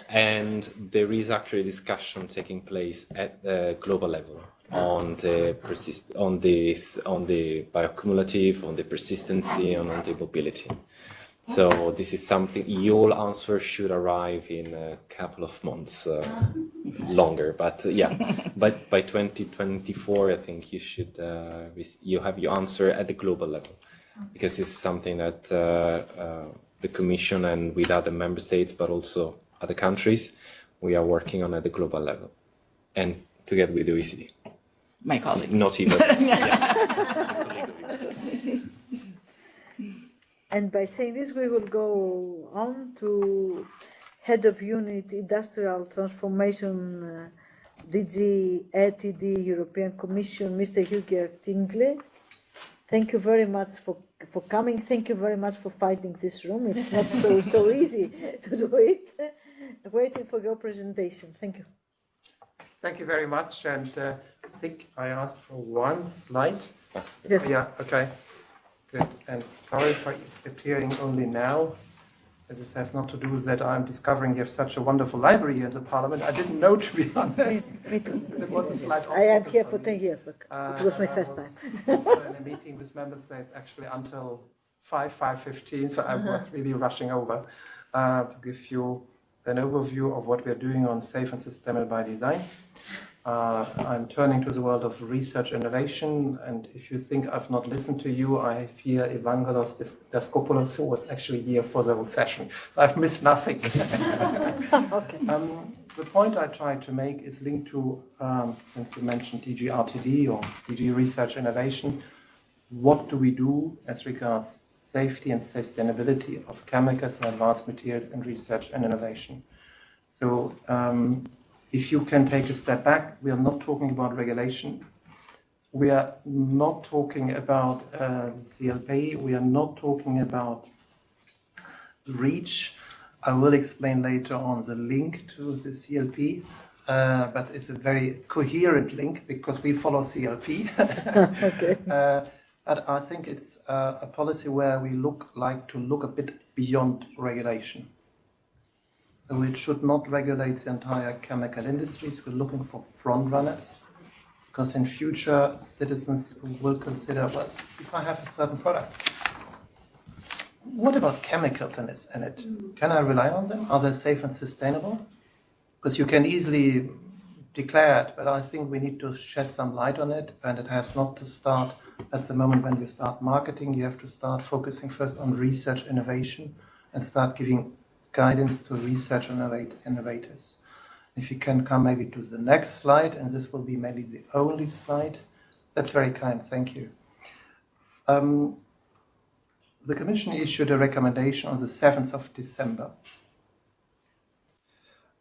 Speaker 13: and there is actually discussion taking place at the global level on the bioaccumulative, on the persistency, and on the mobility. So this is something your answer should arrive in a couple of months longer, but but by 2024 I think you should you have your answer at the global level, because it's something that the Commission and with other member states, but also other countries, we are working on at the global level and together with the OECD.
Speaker 11: My colleagues.
Speaker 13: Not even. Yes.
Speaker 2: And by saying this, we will go on to Head of Unit Industrial Transformation, DG ATD European Commission, Mr. Hugo Tingley. Thank you very much for coming. Thank you very much for finding this room. It's not so easy to do it. Waiting for your presentation. Thank you.
Speaker 14: Thank you very much. And I think I asked for one slide.
Speaker 2: Yes.
Speaker 14: Yeah, okay. Good. And sorry for appearing only now. This has not to do with that I'm discovering you have such a wonderful library here in the Parliament. I didn't know, to be honest.
Speaker 2: Me too.
Speaker 14: There was a slide
Speaker 2: I am here for 10 years, but it was my first time.
Speaker 14: In a meeting with member states actually until 5:15, so I was really rushing over to give you an overview of what we are doing on safe and sustainable by design. I'm turning to the world of research innovation, and if you think I've not listened to you, I have here Evangelos Daskopoulos, who was actually here for the whole session. So I've missed nothing.
Speaker 2: Okay.
Speaker 14: The point I tried to make is linked to, since you mentioned DG RTD or DG Research Innovation, what do we do as regards safety and sustainability of chemicals and advanced materials in research and innovation? So if you can take a step back, we are not talking about regulation. We are not talking about CLP. We are not talking about REACH. I will explain later on the link to the CLP, but it's a very coherent link because we follow CLP.
Speaker 2: Okay.
Speaker 14: But I think it's a policy where we like to look a bit beyond regulation. So it should not regulate the entire chemical industries. We're looking for front runners, because in future citizens will consider, well, if I have a certain product, what about chemicals in it? Can I rely on them? Are they safe and sustainable? Because you can easily declare it, but I think we need to shed some light on it, and it has not to start at the moment when you start marketing. You have to start focusing first on research innovation and start giving guidance to research innovators. If you can come maybe to the next slide, and this will be maybe the only slide. That's very kind, thank you. The Commission issued a recommendation on the 7th of December.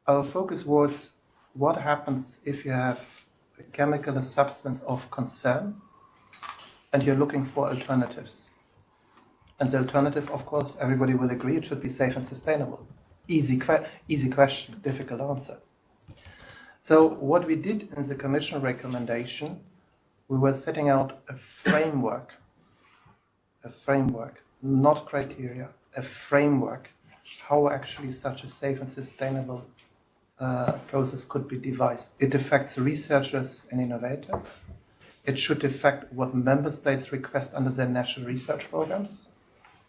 Speaker 14: Our focus was what happens if you have a chemical, a substance of concern, and you're looking for alternatives. And the alternative, of course, everybody will agree it should be safe and sustainable. Easy question, difficult answer. So what we did in the Commission recommendation, we were setting out a framework, not criteria, a framework, how actually such a safe and sustainable process could be devised. It affects researchers and innovators. It should affect what member states request under their national research programs.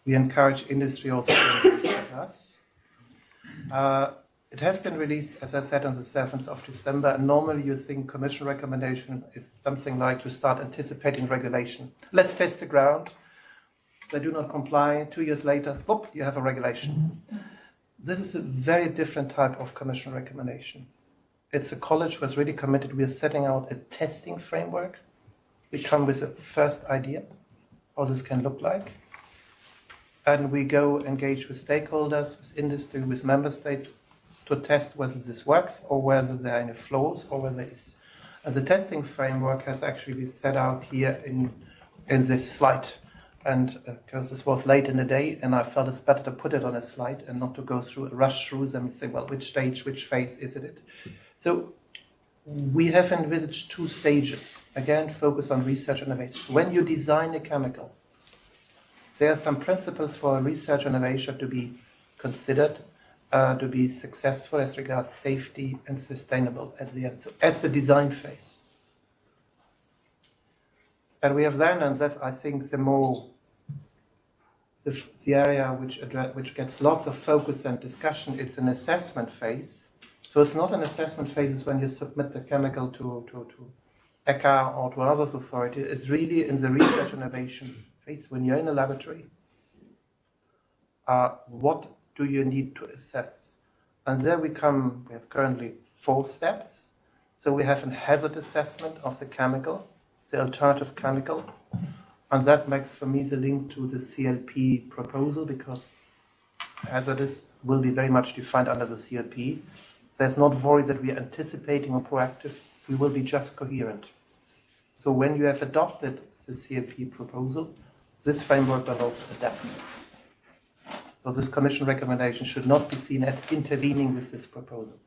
Speaker 14: We encourage industry also to engage with us. It has been released, as I said, on the 7th of December, and normally you think Commission recommendation is something like to start anticipating regulation. Let's test the ground. They do not comply. 2 years later, whoop, you have a regulation. This is a very different type of Commission recommendation. It's a college who has really committed. We are setting out a testing framework. We come with a first idea, how this can look like. And we go engage with stakeholders, with industry, with member states to test whether this works or whether there are any flaws or whether it's. And the testing framework has actually been set out here in this slide. And because this was late in the day, and I felt it's better to put it on a slide and not to go through, rush through them and say, well, which stage, which phase is it? So we have envisaged 2 stages. Again, focus on research innovation. When you design a chemical, there are some principles for research innovation to be considered, to be successful as regards safety and sustainable at the end. So at the design phase. And we have then, and that's, I think, the area which gets lots of focus and discussion, it's an assessment phase. So it's not an assessment phase, it's when you submit the chemical to ECHA or to another authority. It's really in the research innovation phase, when you're in a laboratory. What do you need to assess? And there we have currently 4 steps. So we have a hazard assessment of the chemical, the alternative chemical. And that makes for me the link to the CLP proposal, because hazardous will be very much defined under the CLP. There's not worry that we are anticipating or proactive, we will be just coherent. So when you have adopted the CLP proposal, this framework will also adapt. So this Commission recommendation should not be seen as intervening with this proposal.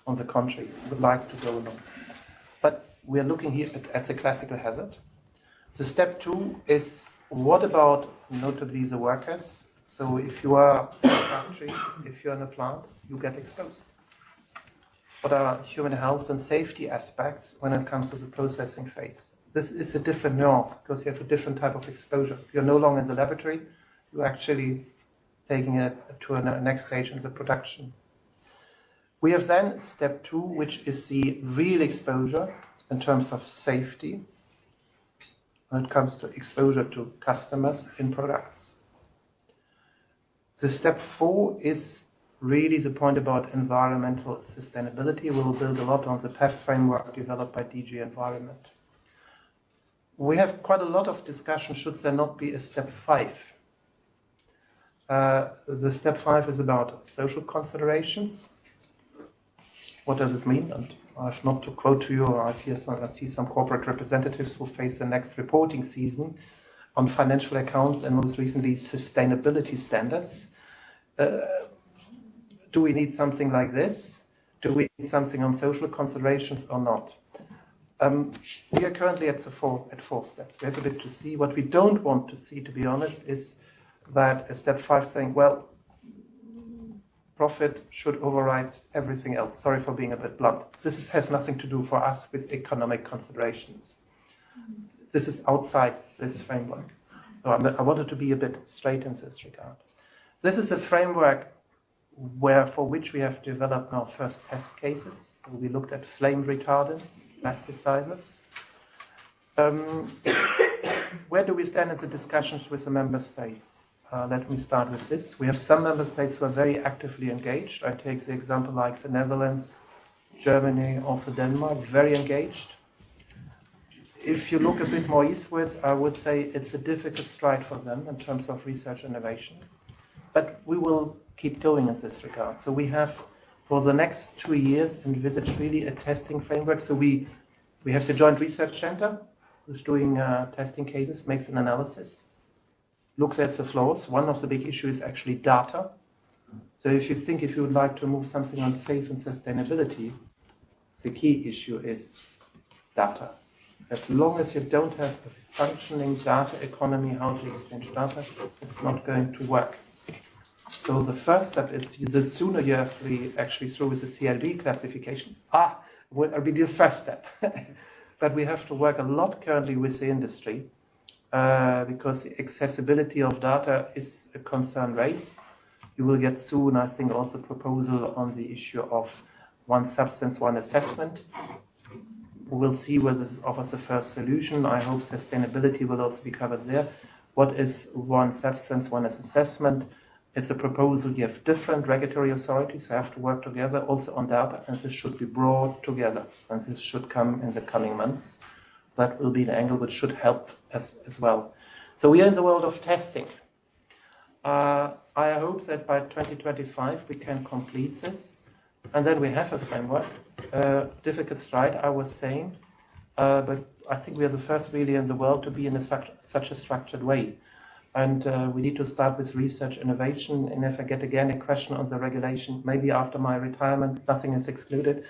Speaker 14: On the contrary, we would like to go along. But we are looking here at the classical hazard. So step 2 is, what about notably the workers? So if you are in a factory, if you're in a plant, you get exposed. What are human health and safety aspects when it comes to the processing phase? This is a different nuance because you have a different type of exposure. If you're no longer in the laboratory, you're actually taking it to a next stage in the production. We have then step 2, which is the real exposure in terms of safety when it comes to exposure to customers in products. The step 4 is really the point about environmental sustainability. We will build a lot on the PEF framework developed by DG Environment. We have quite a lot of discussion, should there not be a step 5? The step 5 is about social considerations. What does this mean? And I have not to quote to you, I see some corporate representatives who face the next reporting season on financial accounts and most recently sustainability standards. Do we need something like this? Do we need something on social considerations or not? We are currently at 4 steps. We have a bit to see. What we don't want to see, to be honest, is that a step 5 saying, well, profit should override everything else. Sorry for being a bit blunt. This has nothing to do for us with economic considerations. This is outside this framework. So I wanted to be a bit straight in this regard. This is a framework for which we have developed our first test cases. So we looked at flame retardants, plasticizers. Where do we stand in the discussions with the member states? Let me start with this. We have some member states who are very actively engaged. I take the example like the Netherlands, Germany, also Denmark, very engaged. If you look a bit more eastwards, I would say it's a difficult stride for them in terms of research innovation. But we will keep going in this regard. So we have, for the next 2 years, envisaged really a testing framework. So we have the Joint Research Center, who's doing testing cases, makes an analysis, looks at the flaws. One of the big issues is actually data. So if you would like to move something on safe and sustainability, the key issue is data. As long as you don't have a functioning data economy, how to exchange data, it's not going to work. So the first step is the sooner you have to be actually through with the CLB classification. Will be the first step. But we have to work a lot currently with the industry because the accessibility of data is a concern raised. You will get soon, I think, also a proposal on the issue of one substance, one assessment. We will see whether this offers the first solution. I hope sustainability will also be covered there. What is one substance, one assessment? It's a proposal. You have different regulatory authorities who have to work together also on data, and this should be brought together. And this should come in the coming months. That will be an angle which should help us as well. So we are in the world of testing. I hope that by 2025 we can complete this, and then we have a framework. Difficult stride, I was saying, but I think we are the first really in the world to be in such a structured way. And we need to start with research innovation. And if I get again a question on the regulation, maybe after my retirement, nothing is excluded.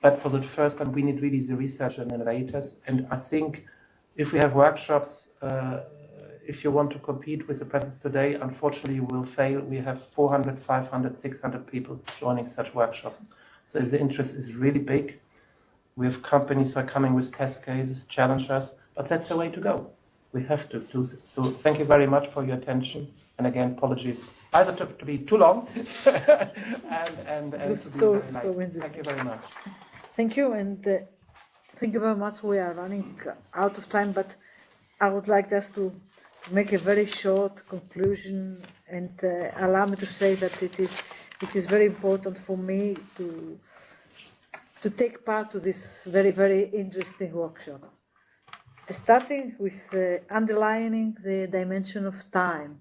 Speaker 14: But for the first time, we need really the research and innovators. And I think if we have workshops, if you want to compete with the presence today, unfortunately you will fail. We have 400, 500, 600 people joining such workshops. So the interest is really big. We have companies who are coming with test cases, challenge us, but that's the way to go. We have to do this. So thank you very much for your attention. And again, apologies. Either to be too long and to be very light. Thank you very much.
Speaker 2: Thank you, and thank you very much. We are running out of time, but I would like just to make a very short conclusion and allow me to say that it is very important for me to take part to this very, very interesting workshop. Starting with underlining the dimension of time.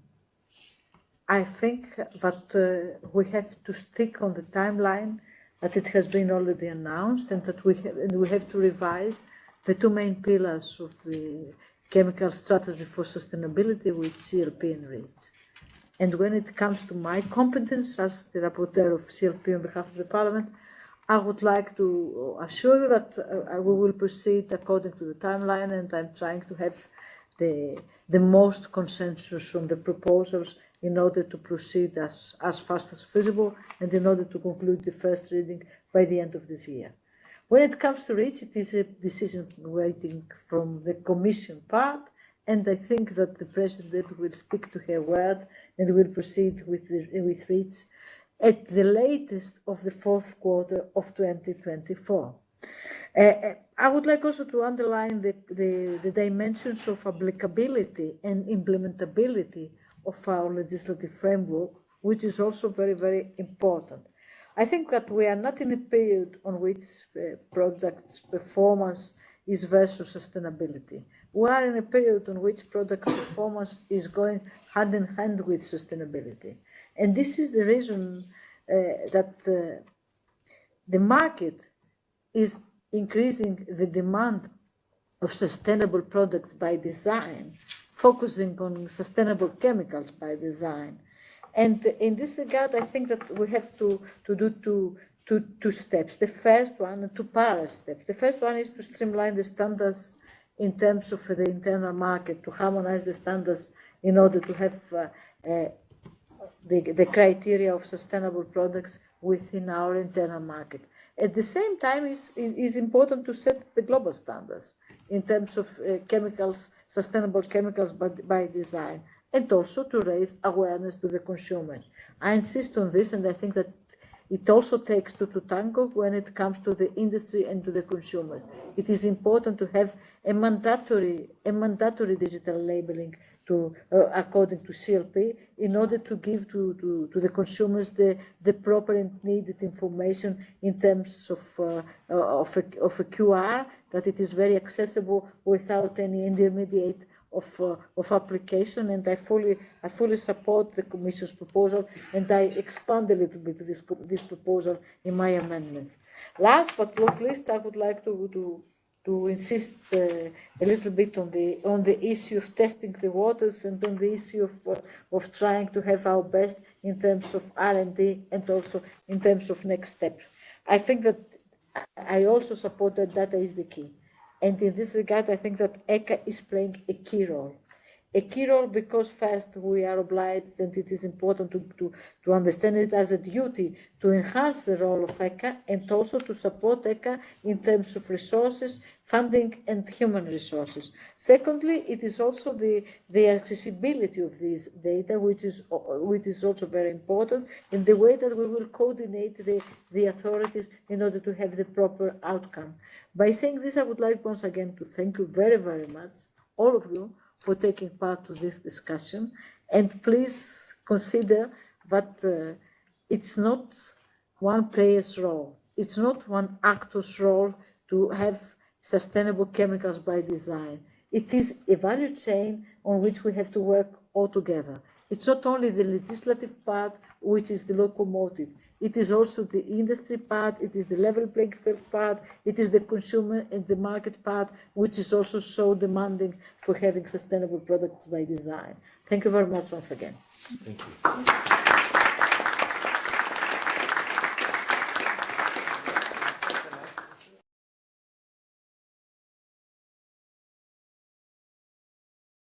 Speaker 2: I think that we have to stick on the timeline that it has been already announced, and that we have to revise the two main pillars of the chemical strategy for sustainability, with CLP and REACH. And when it comes to my competence as the rapporteur of CLP on behalf of the Parliament, I would like to assure you that we will proceed according to the timeline, and I'm trying to have the most consensus on the proposals in order to proceed as fast as feasible, and in order to conclude the first reading by the end of this year. When it comes to REACH, it is a decision waiting from the Commission part, and I think that the President will stick to her word and will proceed with REACH at the latest of the fourth quarter of 2024. I would like also to underline the dimensions of applicability and implementability of our legislative framework, which is also very, very important. I think that we are not in a period on which products' performance is versus sustainability. We are in a period on which product performance is going hand in hand with sustainability. And this is the reason that the market is increasing the demand of sustainable products by design, focusing on sustainable chemicals by design. And in this regard, I think that we have to do two steps. The first one, two parallel steps. The first one is to streamline the standards in terms of the internal market, to harmonize the standards in order to have the criteria of sustainable products within our internal market. At the same time, it is important to set the global standards in terms of chemicals, sustainable chemicals by design, and also to raise awareness to the consumers. I insist on this, and I think that it also takes two to tango when it comes to the industry and to the consumer. It is important to have a mandatory digital labeling according to CLP, in order to give to the consumers the proper and needed information in terms of a QR, that it is very accessible without any intermediate of application. And I fully support the Commission's proposal, and I expand a little bit this proposal in my amendments. Last but not least, I would like to insist a little bit on the issue of testing the waters, and on the issue of trying to have our best in terms of R&D, and also in terms of next steps. I think that I also support that data is the key. And in this regard, I think that ECHA is playing a key role. a key role because first we are obliged, and it is important to understand it as a duty to enhance the role of ECHA and also to support ECHA in terms of resources, funding and human resources. Secondly, it is also the accessibility of these data, which is also very important, in the way that we will coordinate the authorities in order to have the proper outcome. By saying this, I would like once again to thank you very, very much, all of you, for taking part to this discussion. And please consider that it's not one player's role, it's not one actor's role to have sustainable chemicals by design. It is a value chain on which we have to work all together. It's not only the legislative part, which is the locomotive. It is also the industry part, it is the level playing field part, it is the consumer and the market part, which is also so demanding for having sustainable products by design. Thank you very much once again.
Speaker 13: Thank you.